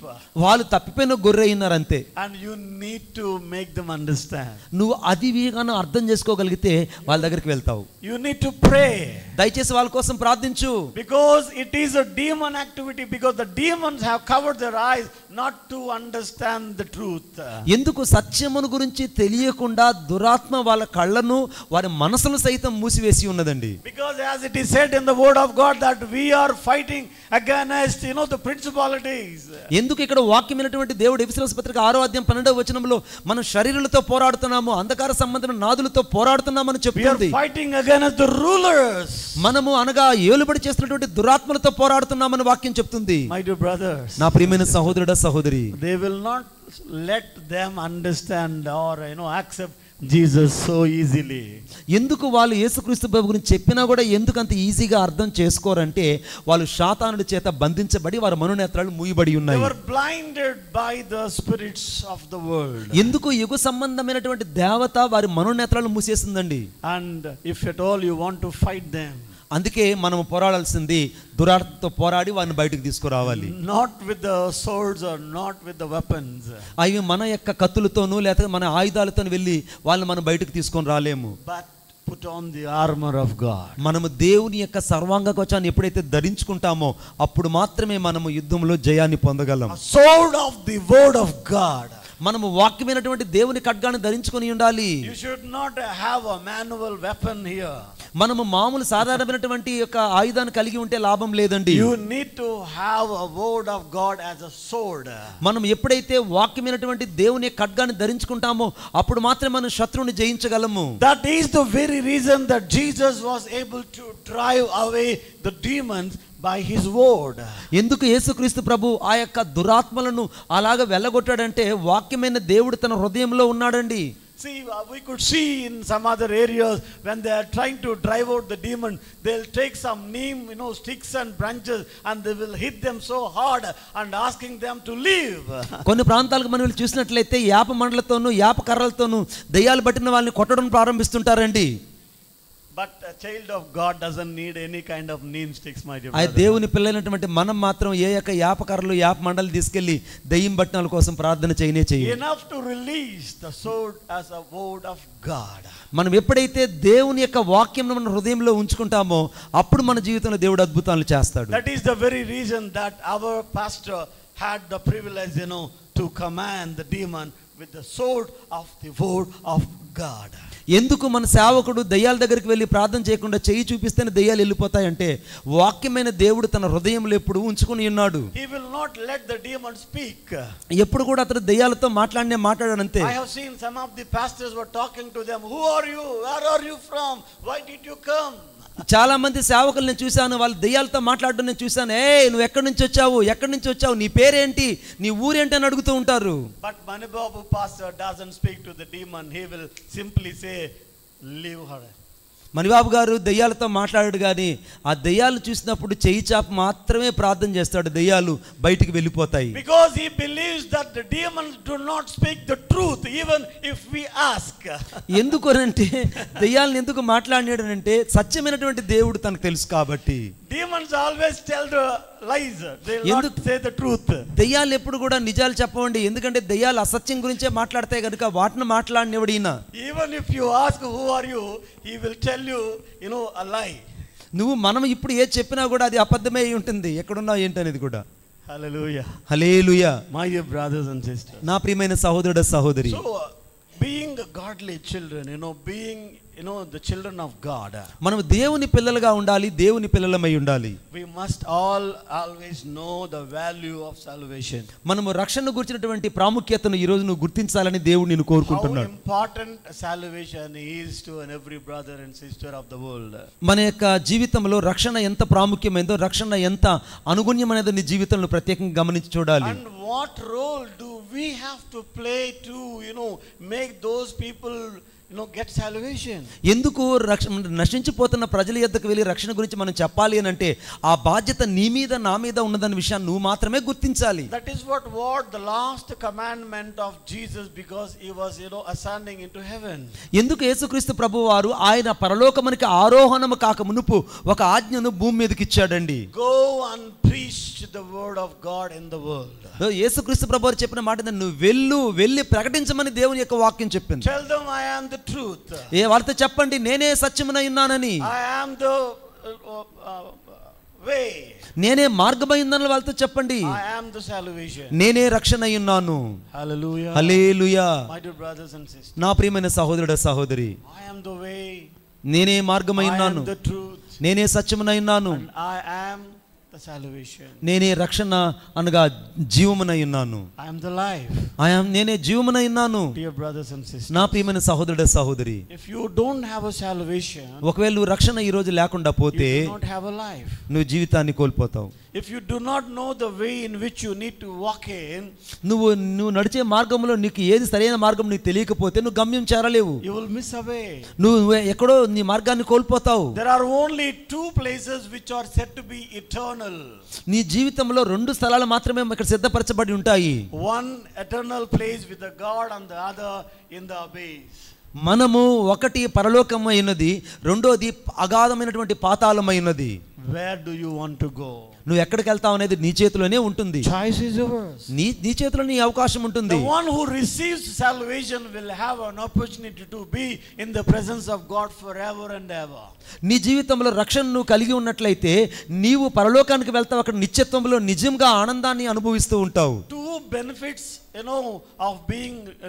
వాళ్ళు తప్పిపోయిన గొర్రె అయినారు అంతే. And you need to make them understand. నువ్వు అది వీగాను అర్థం చేసుకోగలిగితే వాళ్ళ దగ్గరికి వెళ్తావు. You need to pray. దయచేసి వాళ్ళ కోసం ప్రార్థించు. Because it is a demon activity, because the demons have covered their eyes not to understand the truth. ఎందుకు సత్యమును గురించి తెలియకుండా దురాత్మ వాళ్ళ కళ్ళను వారి మనసును సైతం మూసివేసి ఉన్నదండి. Because as it is said in the word of God that we are fighting against the principalities. ఎందుకు ఇక్కడ వాక్యమైనటువంటి దేవుడు ఎఫెసీయుల పత్రిక 6:12 వచనంలో మనం శరీరులతో పోరాడుతున్నాము, అంధకార సంబంధమైన నాదులతో పోరాడుతున్నామని చెప్తుంది. We are fighting against the rulers. మనము అనగా ఏలుబడి చేస్తున్నటువంటి దురాత్మలతో పోరాడుతున్నామని వాక్యం చెప్తుంది. My dear brothers, నా ప్రియమైన సహోదరుడా సహోదరి, they will not let them understand or accept Jesus so easily. ఎందుకు వాళ్ళు యేసుక్రీస్తు ప్రభు గురించి చెప్పినా కూడా ఎందుకు అంత ఈజీగా అర్థం చేసుకోరంటే వాళ్ళు సాతానుడి చేత బంధించబడి వారి మనోనేత్రాలు మూయబడి ఉన్నాయి. They were blinded by the spirits of the world. ఎందుకు యుగ సంబంధమైనటువంటి దేవత వారి మనోనేత్రాలు మూసేసిందండి. And if at all you want to fight them, అందుకే మనం పోరాడాల్సింది దురాత్మతో పోరాడి వారిని బయటకు తీసుకురావాలి. not with the swords or not with the weapons. అవి మన యొక్క కత్తులతోనూ లేకపోతే మన ఆయుధాలతో వెళ్ళి వాళ్ళని మనం బయటకు తీసుకొని రాలేము. But put on the armor of God. మనము దేవుని యొక్క సర్వాంగ కవచాన్ని ఎప్పుడైతే ధరించుకుంటామో అప్పుడు మాత్రమే మనము యుద్ధంలో జయాన్ని పొందగలం. A sword of the word of God. మనము వాక్యమైనటువంటి దేవుని ఖడ్గాన్ని ధరించుకొని ఉండాలి. You should not have a manual weapon here. మనము మామూలు సాధారణమైనటువంటి యొక్క ఆయుధాన్ని కలిగి ఉంటే లాభం లేదండి. You need to have a word of God as a sword. మనం ఎప్పుడైతే వాక్యమైనటువంటి దేవుని ఖడ్గాన్ని ధరించుకుంటామో అప్పుడు మాత్రమే మనం శత్రువుని జయించగలము. That is the very reason that Jesus was able to drive away the demons by his word. ఎందుకు యేసుక్రీస్తు ప్రభు ఆ యొక్క దురాత్మలను అలాగ వెళ్ళగొట్టాడంటే వాక్యమైన దేవుడు తన హృదయంలో ఉన్నాడండి. See, we could see in some other areas when they are trying to drive out the demon, they'll take some neem, sticks and branches, and they will hit them so hard and asking them to leave. కొన్ని ప్రాంతాలకు మనం చూసినట్లయితే యాప మండలతోనూ యాప కర్రలతోనూ దయ్యాలు పట్టిన వాళ్ళని కొట్టడం ప్రారంభిస్తుంటారండి. But a child of God doesn't need any kind of neem sticks, my dear ఆ brother. దేవుని పిల్లైనటువంటి మనం మాత్రం ఏ యొక్క యాప కర్రలు యాప మండలు తీసుకెళ్లి దయ్యం పట్టినాల కోసం ప్రార్థన చేయనే చేయాలి. Enough to release the sword as a word of God. మనం ఎప్పుడైతే దేవుని యొక్క వాక్యం మన హృదయంలో ఉంచుకుంటామో అప్పుడు మన జీవితంలో దేవుడు అద్భుతాలు చేస్తాడు. That is the very reason that our pastor had the privilege, to command the demon with the sword of the word of God. ఎందుకు మన సేవకుడు దయ్యాల దగ్గరికి వెళ్ళి ప్రార్థన చేయకుండా చెయ్యి చూపిస్తేనే దయ్యాలు వెళ్ళిపోతాయంటే వాక్యమైన దేవుడు తన హృదయంలో ఎప్పుడు ఉంచుకుని ఉన్నాడు. He will not let the demon speak. ఎప్పుడు కూడా అతను దయ్యాలతో మాట్లాడాడంతే. I have seen some of the pastors were talking to them. Who are you? Where are you from? Why did you come? చాలా మంది సేవకులు నేను చూశాను, వాళ్ళు దయ్యాలతో మాట్లాడడం నేను చూశాను. నువ్వు ఎక్కడి నుంచి వచ్చావు, నీ పేరేంటి, నీ ఊరేంటి అని అడుగుతూ ఉంటారు. But Manibabu pastor doesn't speak to the demon. He will simply say, leave her. Manibabu గారు దయ్యాలతో మాట్లాడాడు కానీ ఆ దయ్యాలు చూసినప్పుడు చెయ్యి చాప మాత్రమే ప్రార్థన చేస్తాడు, దయ్యాలు బయటికి వెళ్ళిపోతాయి. Because he believes that the demons do not speak the truth even if we ask. ఎందుకనంటే దయ్యాలను ఎందుకు మాట్లాడినాడంటే సత్యమైనటువంటి దేవుడు తనకు తెలుసు కాబట్టి. Demons always tell the lies. They will not say the truth. దయ్యాలు ఎప్పుడు కూడా నిజాలు చెప్పవండి, ఎందుకంటే దయ్యాలు అసత్యం గురించే మాట్లాడతాయి కనుక వాటిని మాట్లాడినవాడు ఈయన. Even if you ask who are you, he will tell you, a lie. నువ్వు మనం ఇప్పుడు ఏది చెప్పినా కూడా అది అబద్ధమే అయి ఉంటుంది, ఎక్కడున్నావు ఏంటనేది కూడా. Hallelujah. Hallelujah. My dear brothers and sisters. నా ప్రియమైన సహోదరుడు సహోదరి. So being godly children, being the children of God, మనం దేవుని పిల్లలుగా ఉండాలి, దేవుని పిల్లలమై ఉండాలి. we must always know the value of salvation. మనము రక్షణ గురించినటువంటి ప్రాముఖ్యతను ఈ రోజు నువ్వు గుర్తించాలని దేవుడు నిన్ను కోరుకుంటున్నాడు. How important salvation is to every brother and sister of the world. మన యొక్క జీవితంలో రక్షణ ఎంత ప్రాముఖ్యమైందో, రక్షణ ఎంత అనుగుణ్యమైనదో నీ జీవితంలో ప్రత్యేకంగా గమనించి చూడాలి. And what role do we have to play to make those people get salvation? ఎందుకు నశించిపోతున్న ప్రజల యొద్దకు వెళ్ళి రక్షణ గురించి మనం చెప్పాలి అని అంటే ఆ బాధ్యత నీ మీద నా మీద ఉన్నదన్న విషయాన్ని నువ్వు మాత్రమే గుర్తించాలి. That is what the last commandment of Jesus, because he was ascending into heaven. ఎందుకు యేసుక్రీస్తు ప్రభువు వారు ఆయన పరలోకమునికి ఆరోహణము కాక మునుపు ఒక ఆజ్ఞను భూమి మీదకి ఇచ్చాడండి. Go and preach the word of God in the world. యేసుక్రీస్తు ప్రభువు వారు చెప్పిన మాట నువ్వు వెళ్ళి ప్రకటించమని దేవుని యొక్క వాక్యం చెప్పింది. Tell them I am the truth. వాళ్ళతో చెప్పండి నేనే సత్యమునై ఉన్నానని. I am the way. నేనే మార్గమై ఉన్నానని వాళ్ళతో చెప్పండి. I am the salvation. నేనే రక్షణ అయి ఉన్నాను. Hallelujah. Hallelujah. My dear brothers and sisters. నా ప్రియమైన సహోదరుడు సహోదరి. I am the way. నేనే మార్గమై ఉన్నాను. I am the truth. నేనే సత్యమునై ఉన్నాను. And I am the salvation. నేనే రక్షణ అనగా జీవమునై ఉన్నాను. I am the life. నేనే జీవమునై ఉన్నాను. Dear brothers and sisters. నా ప్రియమైన సహోదరుడు సహోదరి. If you don't have a salvation, ఒకవేళ నువ్వు రక్షణ ఈ రోజు లేకుండా పోతే you do not have a life. నువ్వు జీవితాన్ని కోల్పోతావు. If you do not know the way in which you need to walk in, నువ్వు నడిచే మార్గంలో నీకు ఏది సరైన మార్గం నీకు తెలియకపోతే నువ్వు గమ్యం చేరలేవు. you will miss away. నువ్వు ఎక్కడో నీ మార్గాన్ని కోల్పోతావు. There are only two places which are said to be eternal. నీ జీవితంలో రెండు స్థలాలు మాత్రమే ఇక్కడ సిద్ధపరచబడి ఉంటాయి. One eternal place with the God and the other in the abyss. మనము ఒకటి పరలోకమైనది, రెండోది అగాధమైనటువంటి పాతాళమైనది. Where do you want to go? నువ్వు ఎక్కడికి వెళ్తావు అనేది నీ చేతిలోనే ఉంటుంది. Choice is yours. నీ చేతిలో నీ అవకాశం ఉంటుంది. The one who receives salvation will have an opportunity to be in the presence of God forever and ever. నీ జీవితంలో రక్షణ నువ్వు కలిగి ఉన్నట్లయితే నీవు పరలోకానికి వెళ్తావు. అక్కడ నిత్యత్వంలో నిజంగా ఆనందాన్ని అనుభవిస్తూ ఉంటావు. Two benefits, of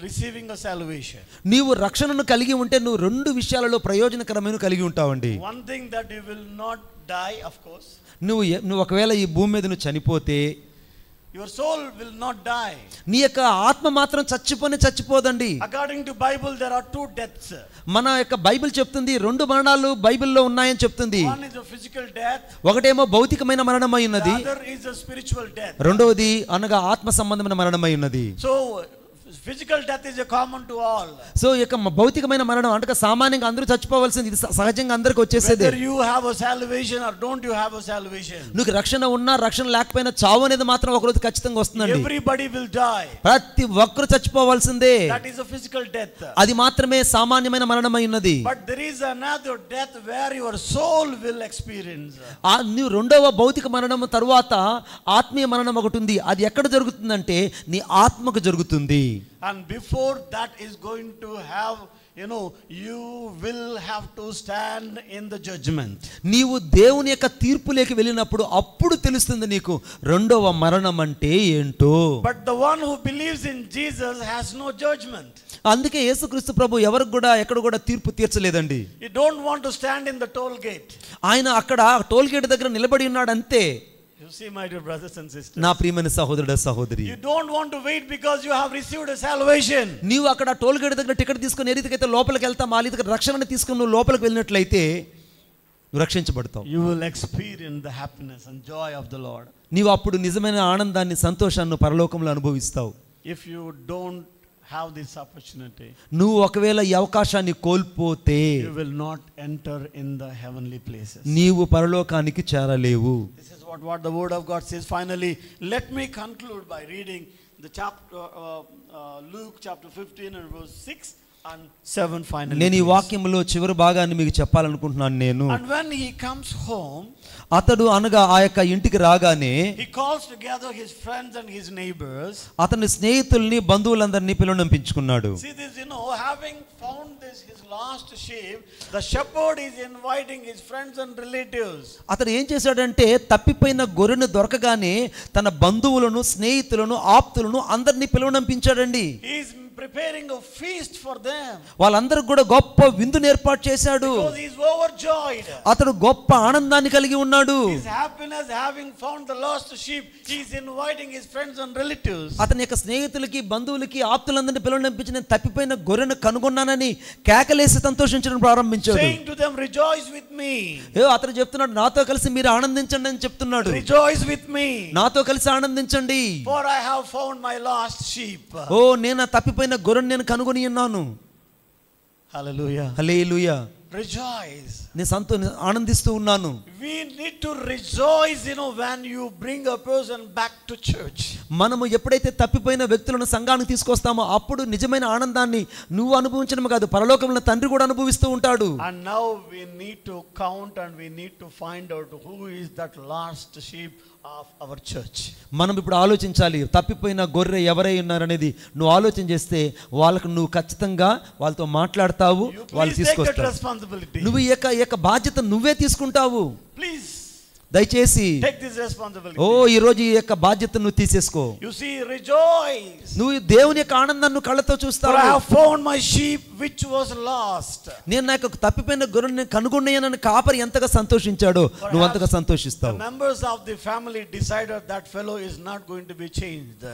receiving a salvation. నీవు రక్షణను కలిగి ఉంటే నువ్వు రెండు విషయాలలో ప్రయోజనకరమైన కలిగి ఉంటావండి. One thing, that you will not die, of course. నువ్వు ఒకవేళ ఈ భూమి మీద నువ్వు చనిపోతే your soul will not die. నీ యొక్క ఆత్మ మాత్రం చచ్చిపోదండి. According to Bible, there are two deaths. మన యొక్క బైబిల్ చెప్తుంది రెండు మరణాలు బైబిల్లో ఉన్నాయని చెప్తుంది. One is a physical death. ఒకటేమో భౌతికమైన మరణమై ఉన్నది. The other is a spiritual death. రెండవది అనగా ఆత్మ సంబంధమైన మరణమై ఉన్నది. So physical death is a common to all. So ఇక భౌతికమైన మరణం అంటే సామాన్యంగా అందరూ చచ్చిపోవాల్సింది. ఇది సహజంగా అందరికి వచ్చేసేదే. Whether you have a salvation or don't you have a salvation. నీకు రక్షణ ఉన్నా రక్షణ లేకపోయినా చావు అనేది మాత్రం ఒకరోజు ఖచ్చితంగా వస్తుందండి. Everybody will die. ప్రతి ఒక్కరు చచ్చిపోవాల్సిందే. That is a physical death. అది మాత్రమే సామాన్యమైన మరణమై ఉన్నది. But there is another death where your soul will experience. నీవు రెండవ భౌతిక మరణం తరువాత ఆత్మీయ మరణం ఒకటి ఉంది. అది ఎక్కడ జరుగుతుందంటే నీ ఆత్మకు జరుగుతుంది. And before that is going to have, you will have to stand in the judgment. నీవు దేవుని యొక్క తీర్పులోకి వెళ్ళినప్పుడు అప్పుడు తెలుస్తుంది నీకు రెండవ మరణం అంటే ఏంటో. But the one who believes in Jesus has no judgment. అందుకే యేసుక్రీస్తు ప్రభు ఎవరికి కూడా ఎక్కడ కూడా తీర్పు తీర్చలేదండి. You don't want to stand in the toll gate. ఆయన అక్కడ టోల్ గేట్ దగ్గర నిలబడి ఉన్నాడు అంతే. You see, my dear brothers and sisters. నా ప్రియమైన సహోదరుడు సహోదరి. You don't want to wait because you have received a salvation. నీవు అక్కడ టోల్ గేట్ దగ్గర టికెట్ తీసుకొని ఏ రీతికైతే లోపలికి వెళ్తాం ఆ రీతిగా రక్షణని తీసుకొని నువ్వు లోపలికి వెళ్ళినట్లయితే నువ్వు రక్షించబడతావు. You will experience the happiness and joy of the Lord. నీవు అప్పుడు నిజమైన ఆనందాన్ని సంతోషాన్ని పరలోకంలో అనుభవిస్తావు. If you don't have this opportunity, నువ్వు ఒకవేళ ఈ అవకాశాన్ని కోల్పోతే you will not enter in the heavenly places. నీవు పరలోకానికి చేరలేవు. This is what the word of God says. Finally, let me conclude by reading the chapter Luke chapter 15 and verse 6 and 7 finally. నేను ఈ వాక్యంలో చివరి భాగాన్ని మీకు చెప్పాలనుకుంటున్నాను నేను. And when he comes home, అతడు అనగా ఆ యొక్క ఇంటికి రాగానే he calls together his friends and his neighbors. అతని స్నేహితుల్ని బంధువులందరినీ పిలువనంపించుకున్నాడు. See this, having found this his lost sheep, the shepherd is inviting his friends and relatives. అతడు ఏం చేశాడంటే తప్పిపోయిన గొర్రెను దొరకగానే తన బంధువులను స్నేహితులను ఆప్తులను అందరినీ పిలువనంపించాడండి. He is preparing a feast for them. వాళ్ళందరికి కూడా గొప్ప విందును ఏర్పాటు చేశాడు. Because he is overjoyed. అతడు గొప్ప ఆనందాన్ని కలిగి ఉన్నాడు. His happiness having found the lost sheep, he is inviting his friends and relatives. అతని యొక్క స్నేహితులకి బంధువులకి ఆప్తులందరినీ పిలువనంపించి నేను తప్పిపోయిన గొర్రెను కనుగొన్నానని కేకలేసి సంతోషించడం ప్రారంభించాడు. Saying to them, rejoice with me. అతడు చెప్తున్నాడు నాతో కలిసి మీరు ఆనందించండి అని చెప్తున్నాడు. Rejoice with me. నాతో కలిసి ఆనందించండి. For I have found my lost sheep. నేను తప్పిపోయిన గొర్రెను నేను కనుగొని ఉన్నాను. Hallelujah. హల్లెలూయా. Rejoice. నేను ఆనందిస్తూ ఉన్నాను. We need to rejoice, when you bring a person back to church. మనము ఎప్పుడైతే తప్పిపోయిన వ్యక్తులను సంఘానికి తీసుకొస్తామో అప్పుడు నిజమైన ఆనందాన్ని నువ్వు అనుభవించడమే కాదు పరలోకంలో తండ్రి కూడా అనుభవిస్తూ ఉంటాడు. And now we need to count and we need to find out who is that lost sheep of our church. మనం ఇప్పుడు ఆలోచించాలి తప్పిపోయిన గొర్రె ఎవరై ఉన్నారనేది నువ్వు ఆలోచన చేస్తే వాళ్ళకు నువ్వు ఖచ్చితంగా వాళ్ళతో మాట్లాడతావు, వాళ్ళు తీసుకొస్తావు. నువ్వు ఈ యొక్క బాధ్యత నువ్వే తీసుకుంటావు. Please దయచేసి take this responsibility. ఈ రోజు ఈ యొక్క బాధ్యతను నువ్వు తీసేసుకో. You see, rejoice. నువ్వు దేవుని యొక్క ఆనందాన్ని కళ్ళతో చూస్తావు. I have found my sheep which was lost. నేను నా యొక్క తప్పిపోయిన గొర్రెను కనుగొన్నానని కాపరి ఎంతగా సంతోషించాడో నువ్వు అంతగా సంతోషిస్తావు. The members of the family decided that fellow is not going to be changed.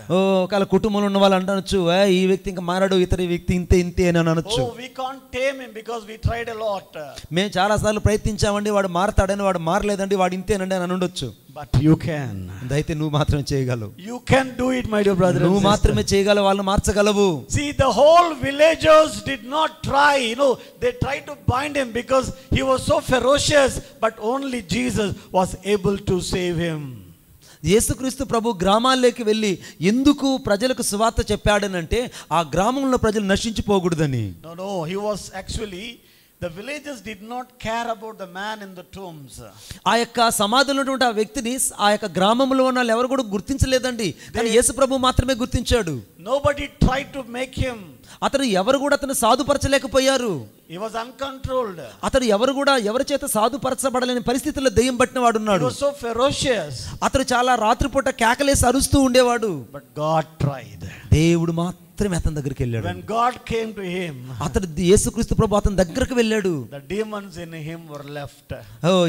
ఒకళ్ళ కుటుంబంలో ఉన్న వాళ్ళు అనొచ్చు ఈ వ్యక్తి ఇంకా మారాడు, ఇతర వ్యక్తి ఇంతే అని అనొచ్చు. We can't tame him because we tried a lot. మేము చాలా సార్లు ప్రయత్నించామండి వాడు మారతాడని, వాడు మారలేదండి వాడు ఇంతేనండి అని అనొచ్చు. But you can. అయితే నువ్వు మాత్రమే చేయగలవు. You can do it, my dear brother. నువ్వు మాత్రమే చేయగలవు, వాళ్ళని మార్చగలవు. See, the whole villagers did not try, they tried to bind him because he was so ferocious, but only Jesus was able to save him. యేసుక్రీస్తు ప్రభు గ్రామాల్లోకి వెళ్ళి ఎందుకు ప్రజలకు సువార్త చెప్పాడనంటే ఆ గ్రామంలో ప్రజలు నశించిపోకూడదని. No, he was actually the villagers did not care about the man in the tombs. ఆ యొక్క సమాధిలో ఉన్నటువంటి ఆ వ్యక్తిని ఆ యొక్క గ్రామంలో ఉన్న వాళ్ళు ఎవరు కూడా గుర్తించలేదండి, కానీ యేసు ప్రభు మాత్రమే గుర్తించాడు. Nobody tried to make him. అతను ఎవరు కూడా అతను సాధుపరచలేకపోయారు. He was uncontrolled. అతను ఎవరు కూడా ఎవరి చేత సాధుపరచబడలేని పరిస్థితుల్లో దెయ్యం పట్టిన వాడు He ఉన్నాడు. was so ferocious. అతను చాలా రాత్రిపూట కేకలేసి అరుస్తూ ఉండేవాడు. But God tried. దేవుడు మాత్రమే అతని దగ్గరికి వెళ్ళాడు. When God came to him, అతను యేసుక్రీస్తు ప్రభు అతని దగ్గరకు వెళ్ళాడు. the demons in him were left.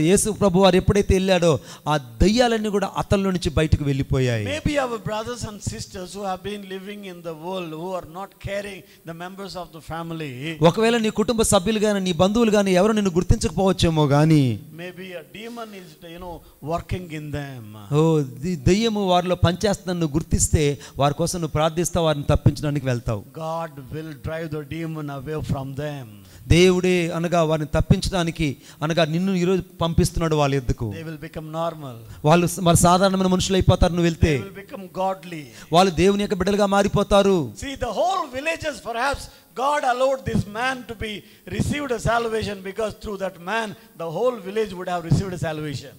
యేసు ప్రభు వారు ఎప్పుడైతే వెళ్ళాడో ఆ దయ్యాలన్నీ కూడా అతనిలో నుంచి బయటకు వెళ్ళిపోయాయి. Maybe our brothers and sisters who have been living in the world, who are not caring the members of the family, ఒకవేళ నీ కుటుంబ సభ్యులు గాని నీ బంధువులు గాని ఎవరు నిన్ను గుర్తించకపోవచ్చేమో గాని, maybe a demon is working in them. దయ్యము వారిలో పనిచేస్తుందని నువ్వు గుర్తిస్తే వారి కోసం నువ్వు ప్రార్థిస్తావు, వారిని తప్పించడానికి వెళ్తావు. God will drive the demon away from them. దేవుడే అనగా వారిని తప్పించడానికి అనగా నిన్ను ఈరోజు పంపిస్తున్నాడు వాళ్ళ యొద్దకు. They will become normal. వాళ్ళు మరి సాధారణమైన మనుషులు అయిపోతారు. నువ్వు వెళ్తే They will become godly. వాళ్ళు దేవుని యొక్క బిడ్డలుగా మారిపోతారు. See, the whole villages, perhaps God allowed this man to be received a salvation because through that man the whole village would have received a salvation.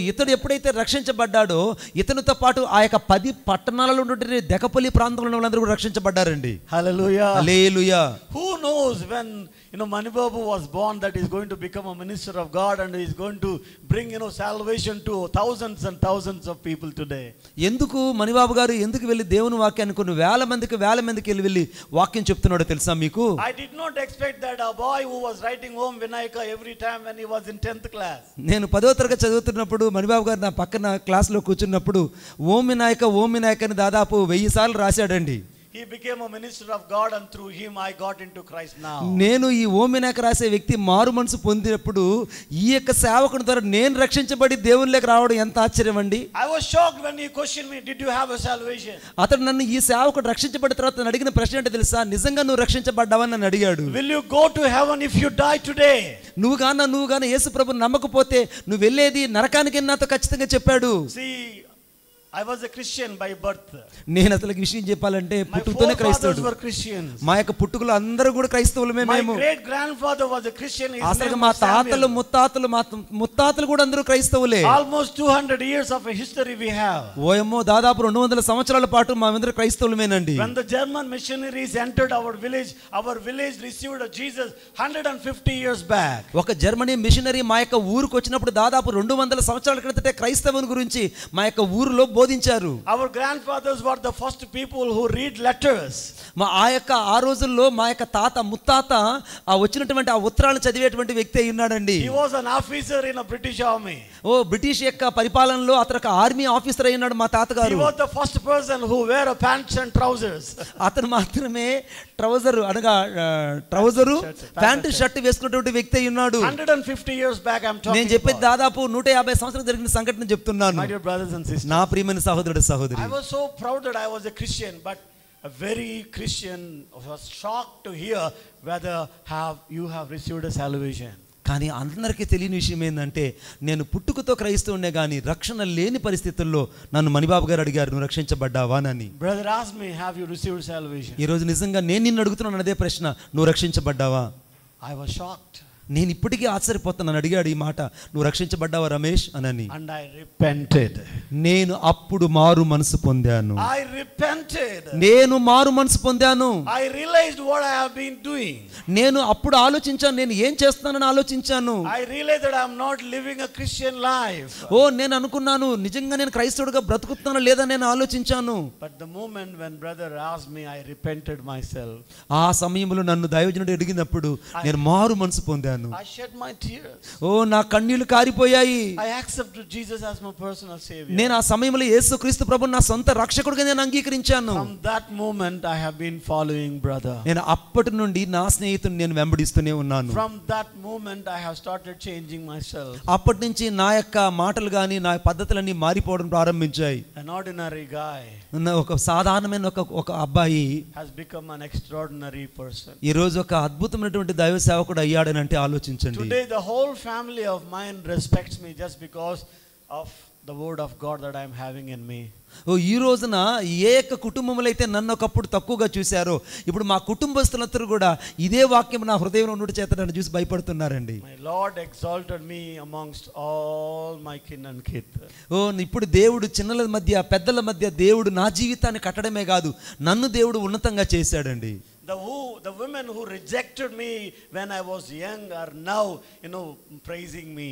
ఇతడు ఎప్పుడైతే రక్షించబడ్డాడో ఇతనితో పాటు ఆ యొక్క 10 పట్టణాలలో ఉన్నటువంటి దెకపల్లి ప్రాంతంలో ఉన్న వాళ్ళందరూ కూడా రక్షించబడ్డారండి. Hallelujah. Hallelujah. Who knows when Manibabu was born that he is going to become a minister of God and he is going to bring salvation to thousands and thousands of people today. ఎందుకు మణిబాబు గారు ఎందుకు వెళ్ళి దేవుని వాక్యాన్ని కొన్ని వేల మందికి వెళ్ళి వాక్యం చెప్తున్నాడో తెలుసా మీకు? I did not expect that a boy who was writing Om Vinayaka every time when he was in 10th class. నేను 10వ తరగతి చదువుతున్నప్పుడు మణిబాబు గారు నా పక్కన క్లాస్లో కూర్చున్నప్పుడు ఓం వినాయక అని దాదాపు 1000 సార్లు రాశాడండి. He became a minister of God and through him I got into Christ now. నేను ఈ ఓం వినాయక రాసే వ్యక్తి మారు మనసు పొందినప్పుడు ఈ యొక్క సేవకుని ద్వారా నేను రక్షించబడి దేవునిలోకి రావడం ఎంత ఆశ్చర్యం అండి. I was shocked when he questioned me, did you have a salvation? అతడు నన్ను ఈ సేవకుడు రక్షించబడిన తర్వాత నన్ను అడిగిన ప్రశ్న ఏంటో తెలుసా? నిజంగా నువ్వు రక్షించబడ్డావని నన్ను అడిగాడు. Will you go to heaven if you die today? నువ్వు గాన యేసు ప్రభువుని నమ్మకపోతే నువ్వు వెళ్ళేది నరకానికి నాతో ఖచ్చితంగా చెప్పాడు. See, I was a Christian by birth. నేను అసలు విషయం చెప్పాలంటే పుట్టుకతోనే క్రైస్తవుడు. మా యొక్క పుట్టుకలో అందరూ కూడా క్రైస్తవులమే. మేము My great grandfather was a Christian. అసలు మా తాతలు ముత్తాతలు కూడా అందరూ క్రైస్తవులే. Almost 200 years of a history we have. ఓయమ్మో దాదాపు 200 సంవత్సరాల పాటు మేమందరూ క్రైస్తవులమేనండి. When the German missionaries entered our village received a Jesus 150 years back. ఒక జర్మనీ మిషనరీ మా యొక్క ఊరికి వచ్చినప్పుడు దాదాపు 200 సంవత్సరాల క్రితటే క్రైస్తవుని గురించి మా యొక్క ఊరిలో బోధించారు. Our grandfathers were the first people who read letters. ఆ రోజుల్లో మా యొక్క ముత్తాత వచ్చినటువంటి ఆ ఉత్తరాలను చదివేటువంటి వ్యక్తి అయి ఉన్నాడండి. He was an officer in a British army. British యొక్క పరిపాలనలో అతను ఒక ఆర్మీ ఆఫీసర్ అయి ఉన్నాడు మా తాతగారు. He was the first person who wear a pants and trousers. అతను మాత్రమే ట్రౌజరు ప్యాంట్ షర్ట్ వేసుకున్నటువంటి వ్యక్తి అయి ఉన్నాడు. 150 years back I'm talking. నేను చెప్పేది దాదాపు 150 సంవత్సరాలు జరిగిన సంఘటన చెప్తున్నాను. My dear brothers and sisters, నా ప్రియమైన సహోదరుడు సహోదరి, I was so proud that I was a Christian, but a very Christian was shocked to hear whether you have received a salvation. కానీ అందరికీ తెలియని విషయం ఏంటంటే నేను పుట్టుకతో క్రైస్తవునే కానీ రక్షణ లేని పరిస్థితుల్లో నన్ను మణిబాబు గారు అడిగారు, నువ్వు రక్షించబడ్డావా అని. Brother asked me, have you received salvation? ఈ రోజు నిజంగా నేను నిన్ను అడుగుతున్నాను అదే ప్రశ్న, నువ్వు రక్షించబడ్డావా? I was shocked. నేను ఇప్పటికీ ఆశ్చర్యపోతున్నాను. అడిగాడు ఈ మాట, నువ్వు రక్షించబడ్డావా రమేష్ అని. And I repented. నేను అప్పుడు మారు మనసు పొందాను. I repented. నేను మారు మనసు పొందాను. I realized what I have been doing. నేను అప్పుడు ఆలోచించాను, నేను ఏం చేస్తున్నానని ఆలోచించాను. I realized that I am not living a Christian life. నేను అనుకున్నాను నిజంగా నేను క్రైస్తవుడిగా బ్రతుకుతున్నానో లేదా నేను ఆలోచించాను. But the moment when brother asked me, I repented myself. ఆ సమయంలో నన్ను దైవజనుడు అడిగినప్పుడు నేను మారు మనసు పొందాను. I shed my tears. నా కన్నీళ్లు కారిపోయాయి. I accepted Jesus as my personal savior. నేను ఆ సమయంలో యేసుక్రీస్తు ప్రభువుని నా సొంత రక్షకుడిగా నేను అంగీకరించాను. From that moment I have been following brother. నేను అప్పటి నుండి నా స్నేహితుని నేను వెంబడిస్తూనే ఉన్నాను. From that moment I have started changing myself. అప్పటి నుంచి నా యొక్క మాటలు గాని నా పద్ధతులన్నీ మారిపోవడం ప్రారంభించాయి. An ordinary guy ఒక సాధారణమైన ఒక అబ్బాయి has become an extraordinary person. ఈ రోజు ఒక అద్భుతమైనటువంటి దైవ సేవకుడు అయ్యాడని అంటే ఆలోచించండి. Today the whole family of mine respects me just because of the word of God that I am having in me. ఓ ఈ రోజున ఏ యొక్క కుటుంబంలో అయితే నన్ను ఒకప్పుడు తక్కువగా చూశారో ఇప్పుడు మా కుటుంబస్తులందరూ కూడా ఇదే వాక్యం నా హృదయంలో ఉండుట చేత నన్ను చూసి భయపడుతున్నారండి. My Lord exalted me amongst all my kin and kith. ఓ ఇప్పుడు దేవుడు చిన్నల మధ్య పెద్దల మధ్య దేవుడు నా జీవితాన్ని కట్టడమే కాదు నన్ను దేవుడు ఉన్నతంగా చేశాడండి. The women who rejected me when I was young are now, praising me.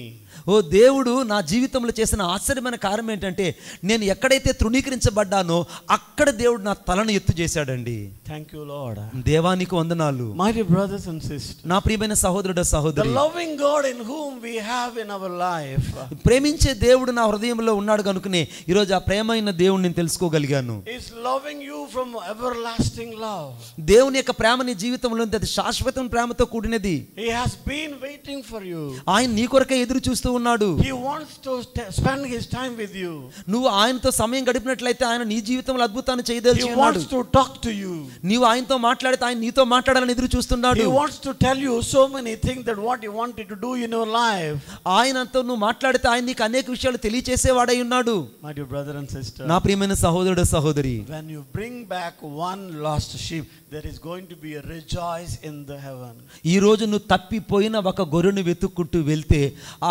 ఓ దేవుడు నా జీవితంలో చేసిన ఆశ్చర్యమైన కార్యం ఏంటంటే నేను ఎక్కడైతే తృణీకరించబడ్డానో అక్కడ దేవుడు నా తలను ఎత్తు చేశాడండి. Thank you, Lord. దేవానికి వందనాలు. My dear brothers and sisters, నా ప్రియమైన సహోదరుడు సహోదరి, the loving God in whom we have in our life, ప్రేమించే దేవుడు నా హృదయంలో ఉన్నాడు కనుకనే ఈ రోజు ఆ ప్రేమైన దేవుడిని నేను తెలుసుకోగలిగాను. is loving you from everlasting love. దేవుని యొక్క ప్రేమ నీ జీవితంలో ఉంది, అది శాశ్వతమైన ప్రేమతో కూడినది. He has been waiting for you. ఆయన నీ కొరకే ఎదురు చూస్తూ ఉన్నాడు. He wants to spend his time with you. నువ్వు ఆయనతో సమయం గడిపినట్లయితే ఆయన నీ జీవితంలో అద్భుతాన్ని చేయదలిచి He ఉన్నాడు. wants to talk to you. నీవు ఆయనతో మాట్లాడితే ఆయన నీతో మాట్లాడాలని ఎదురు చూస్తున్నాడు. He wants to tell you so many things that what he wanted to do in your life. ఆయనతో నువ్వు మాట్లాడితే ఆయన నీకు అనేక విషయాలు తెలియచేసేవాడై ఉన్నాడు. My dear brother and sister, నా ప్రియమైన సహోదరుడు సహోదరి, when you bring back one lost sheep, there is going to be a rejoice in the heaven. ఈ రోజు నువ్వు తప్పిపోయిన ఒక గొర్రెను వెతుక్కుంటూ వెళ్తే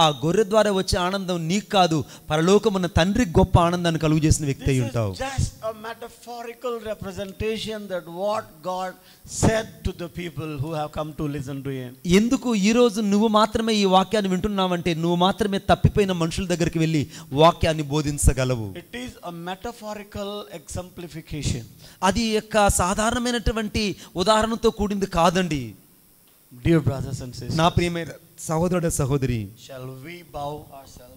ఆ గొర్రె ద్వారా వచ్చే ఆనందం నీకు కాదు, పరలోకమున్న తండ్రి గొప్ప ఆనందాన్ని కలుగు చేసిన వ్యక్తి అయి ఉంటావు. This is just a metaphorical representation that what God said to the people who have come to listen to him. ఎందుకు ఈ రోజు నువ్వు మాత్రమే ఈ వాక్యాన్ని వింటున్నావంటే నువ్వు మాత్రమే తప్పిపోయిన మనుషుల దగ్గరికి వెళ్ళి వాక్యాన్ని బోధించగలవు. It is a metaphorical exemplification. అది యొక్క సాధారణమైనటువంటి ఉదాహరణతో కూడింది కాదండి. Dear brothers and sisters, నా ప్రియమైన సహోదరుడు సహోదరి, shall we bow ourselves?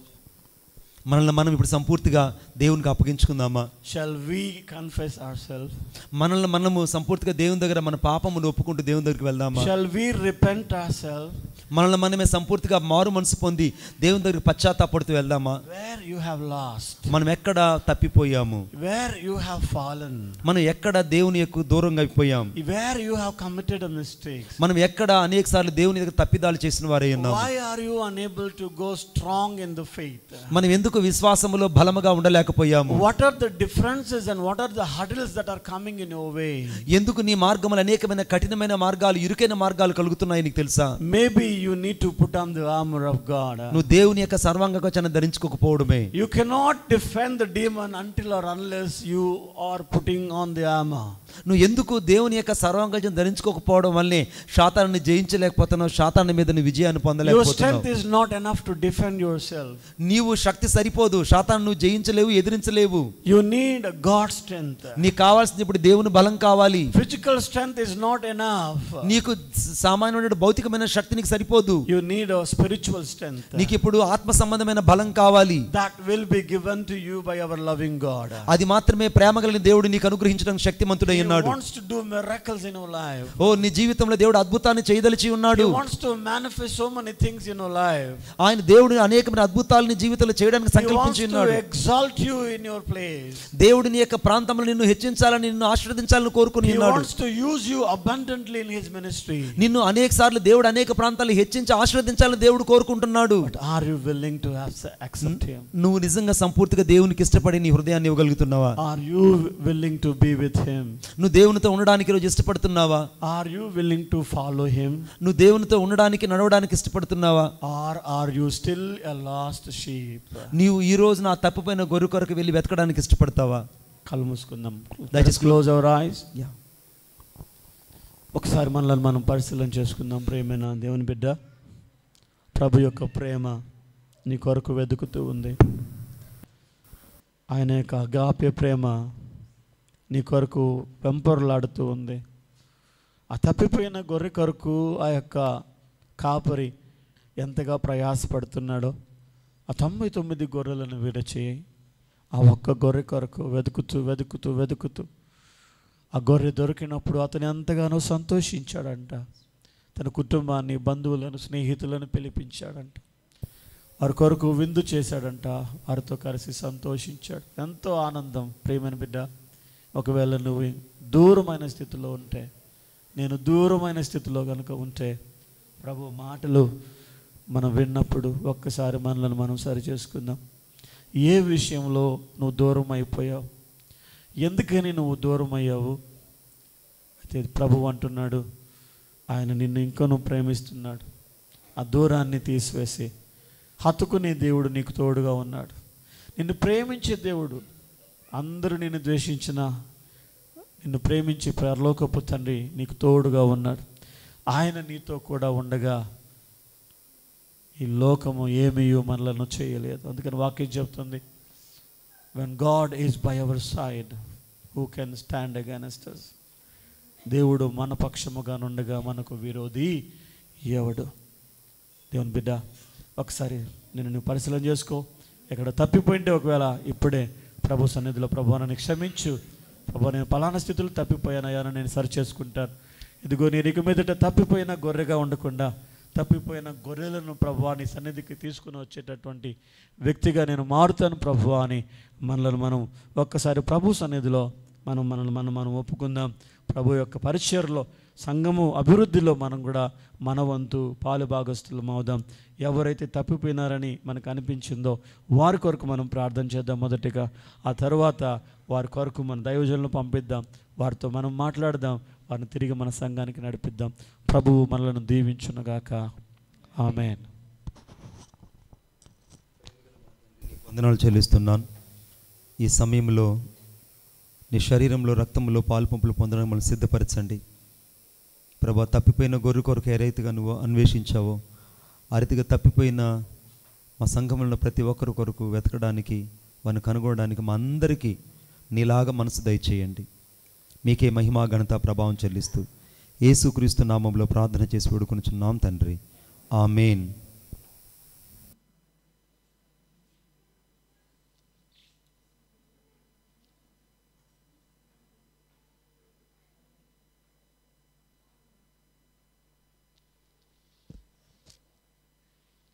మనల్ని మనం ఇప్పుడు సంపూర్తిగా దేవునికి అప్పగించుకుందామా? Shall we confess ourselves? మనల్ని మనము సంపూర్తిగా దేవుని దగ్గర మన పాపమును ఒప్పుకుంటూ దేవుని దగ్గరికి వెళ్దామా? Shall we repent ourselves? మనల్ని మనమే సంపూర్తిగా మారు మనసు పొంది దేవుని దగ్గరికి పశ్చాత్తాపడుతూ వెళ్దామా? Where you have lost, మనం ఎక్కడ తప్పిపోయాము, where you have fallen, మనం ఎక్కడ దేవుని యొక్క దూరంగా అయిపోయాం, where you have committed a mistake, మనం ఎక్కడ అనేక సార్లు దేవుని దగ్గర తప్పిదాలు చేసిన వారై ఉన్నాము. why are you unable to go strong in the faith? మనం ఎందుకు విశ్వాసములో బలముగా ఉండలేకపోయాము? What are the differences and what are the hurdles that are coming in your way? ఎందుకు నీ మార్గములు అనేకమైన కఠినమైన మార్గాలు ఇరుకైన మార్గాలు కలుగుతున్నాయి నీకు తెలుసా? Maybe you need to put on the armor of God. నువ్వు దేవుని యొక్క సర్వాంగ కవచాన్ని ధరించుకోకపోవడమే. You cannot defend the demon until or unless you are putting on the armor. నువ్వు ఎందుకు దేవుని యొక్క సర్వాంగ కవచం ధరించుకోకపోవడం వల్లే శాతాన్ని జయించలేకపోతున్నావు, శాతాన్ని మీద నీ విజయాన్ని Your పొందలేకపోతున్నావు. strength is not enough to defend yourself. నీవు శక్తి సరిపోదు, శాతాన్ని నువ్వు జయించలేవు, ఎదిరించలేవు. You need God's strength. నీకు కావాల్సింది ఇప్పుడు దేవుని బలం కావాలి. Physical strength is not enough. నీకు సామాన్యమైన భౌతికమైన శక్తి నీకు సరిపోదు. You need a spiritual strength. నీకు ఇప్పుడు ఆత్మ సంబంధమైన బలం కావాలి. That will be given to you by our loving God. అది మాత్రమే ప్రేమ కలిగిన దేవుడు నీకు అనుగ్రహించడానికి శక్తిమంతుడై He ఉన్నాడు. wants to do miracles in your life. ఓ నీ జీవితంలో దేవుడు అద్భుతాన్ని చేయదలిచి ఉన్నాడు. He wants to manifest so many things in your life. ఆయన దేవుడు అనేకమైన అద్భుతాలు నీ జీవితంలో చేయడానికి He wants సంకల్పించి to ఉన్నాడు. exalt you in your place. దేవుడు నీ యొక్క ప్రాంతంలో నిన్ను హెచ్చించాలని, నిన్ను ఆశీర్వదించాలని కోరుకుని He ఉన్నాడు. wants to use you abundantly in his ministry. నిన్ను అనేక సార్లు దేవుడు అనేక ప్రాంతాలు హెచ్చించి ఆశీర్వదించాలని దేవుడు కోరుకుంటున్నాడు. But are you willing to accept him? నువ్వు నిజంగా సంపూర్తిగా దేవునికి ఇష్టపడి నీ హృదయాన్ని ఇవ్వగలుగుతున్నావా? Are you willing to be with him? నువ్వు దేవునితో ఉండడానికి ఈరోజు ఇష్టపడుతున్నావా? Are you willing to follow him? నువ్వు దేవునితో ఉండడానికి నడవడానికి ఇష్టపడుతున్నావా? Or are you still a lost sheep? నీవు ఈ రోజు నా తప్పిపోయిన గొర్రె కొరకు వెళ్ళి వెతకడానికి ఇష్టపడతావా? కళ్ళు మూసుకుందాం. దయచేసి క్లోజ్ అవర్ ఐస్. ఒకసారి మనల్ని మనం పరిశీలన చేసుకుందాం. ప్రేమైన దేవుని బిడ్డ, ప్రభు యొక్క ప్రేమ నీ కొరకు వెతుకుతూ ఉంది. ఆయన యొక్క అగాప్య ప్రేమ నీ కొరకు వెంపరులాడుతూ ఉంది. ఆ తప్పిపోయిన గొర్రె కొరకు ఆ యొక్క కాపరి ఎంతగా ప్రయాసపడుతున్నాడో ఆ 99 గొర్రెలను విడిచి ఆ ఒక్క గొర్రె కొరకు వెతుకుతూ వెతుకుతూ వెతుకుతూ ఆ గొర్రె దొరికినప్పుడు అతను ఎంతగానో సంతోషించాడంట. తన కుటుంబాన్ని, బంధువులను, స్నేహితులను పిలిపించాడంట. వారి కొరకు విందు చేశాడంట. వారితో కలిసి సంతోషించాడు. ఎంతో ఆనందం. ప్రియమైన బిడ్డ, ఒకవేళ నువ్వు దూరమైన స్థితిలో ఉంటే, నేను దూరమైన స్థితిలో కనుక ఉంటే, ప్రభు మాటలు మనం విన్నప్పుడు ఒక్కసారి మనల్ని మనం సరి చేసుకుందాం. ఏ విషయంలో నువ్వు దూరం అయిపోయావు? ఎందుకని నువ్వు దూరం అయ్యావు? అయితే ప్రభువు అంటున్నాడు, ఆయన నిన్ను ఇంకనూ ప్రేమిస్తున్నాడు. ఆ దూరాన్ని తీసివేసి హత్తుకునే దేవుడు నీకు తోడుగా ఉన్నాడు. నిన్ను ప్రేమించే దేవుడు. అందరూ నిన్ను ద్వేషించినా నిన్ను ప్రేమించే పరలోకపు తండ్రి నీకు తోడుగా ఉన్నాడు. ఆయన నీతో కూడా ఉండగా ఈ లోకము ఏమీ మనలను చేయలేదు. అందుకని వాక్యం చెప్తుంది, when God is by our side who can stand against us. దేవుడు మన పక్షముగా నుండగా మనకు విరోధి ఎవడు? దేవుని బిడ్డ, ఒకసారి నువ్వు పరిశీలన చేసుకో. ఎక్కడ తప్పిపోయింటే ఒకవేళ ఇప్పుడే ప్రభు సన్నిధిలో, ప్రభు నన్ను క్షమించు, ప్రభు నేను పలానా స్థితిలో తప్పిపోయానయ్యా, నేను సరి చేసుకుంటాను. ఇదిగో నేను ఇక మీదట తప్పిపోయిన గొర్రెగా ఉండకుండా తప్పిపోయిన గొర్రెలను ప్రభువా నీ సన్నిధికి తీసుకుని వచ్చేటటువంటి వ్యక్తిగా నేను మారుతాను ప్రభువా అని మనల్ని మనం ఒక్కసారి ప్రభు సన్నిధిలో మనం ఒప్పుకుందాం. ప్రభు యొక్క పరిచర్లో, సంఘము అభివృద్ధిలో మనం కూడా మన వంతు పాలు భాగస్తులం అవుదాం. ఎవరైతే తప్పిపోయినారని మనకు అనిపించిందో వారి కొరకు మనం ప్రార్థన చేద్దాం మొదటిగా. ఆ తర్వాత వారి కొరకు మన దైవజనులను పంపిద్దాం, వారితో మనం మాట్లాడదాం, వారిని తిరిగి మన సంఘానికి నడిపిద్దాం. ప్రభువు మనలను దీవించునుగాక. ఆమేన్. వందనాలు చెల్లిస్తున్నాను. ఈ సమయంలో నీ శరీరంలో రక్తంలో పాలు పంపులు పొందడానికి మనం సిద్ధపరచండి. ప్రభా, తప్పిపోయిన గొర్రె కొరకు ఏ రీతిగా నువ్వు అన్వేషించావో ఆ రీతిగా తప్పిపోయిన మా సంఘంలో ప్రతి ఒక్కరి కొరకు వెతకడానికి, వారిని కనుగొనడానికి మా అందరికీ నీలాగా మనసు దయచేయండి. మీకే మహిమా ఘనత ప్రభావం చెల్లిస్తూ యేసుక్రీస్తు నామంలో ప్రార్థన చేసి వేడుకొనుచున్నాం తండ్రి. ఆమేన్.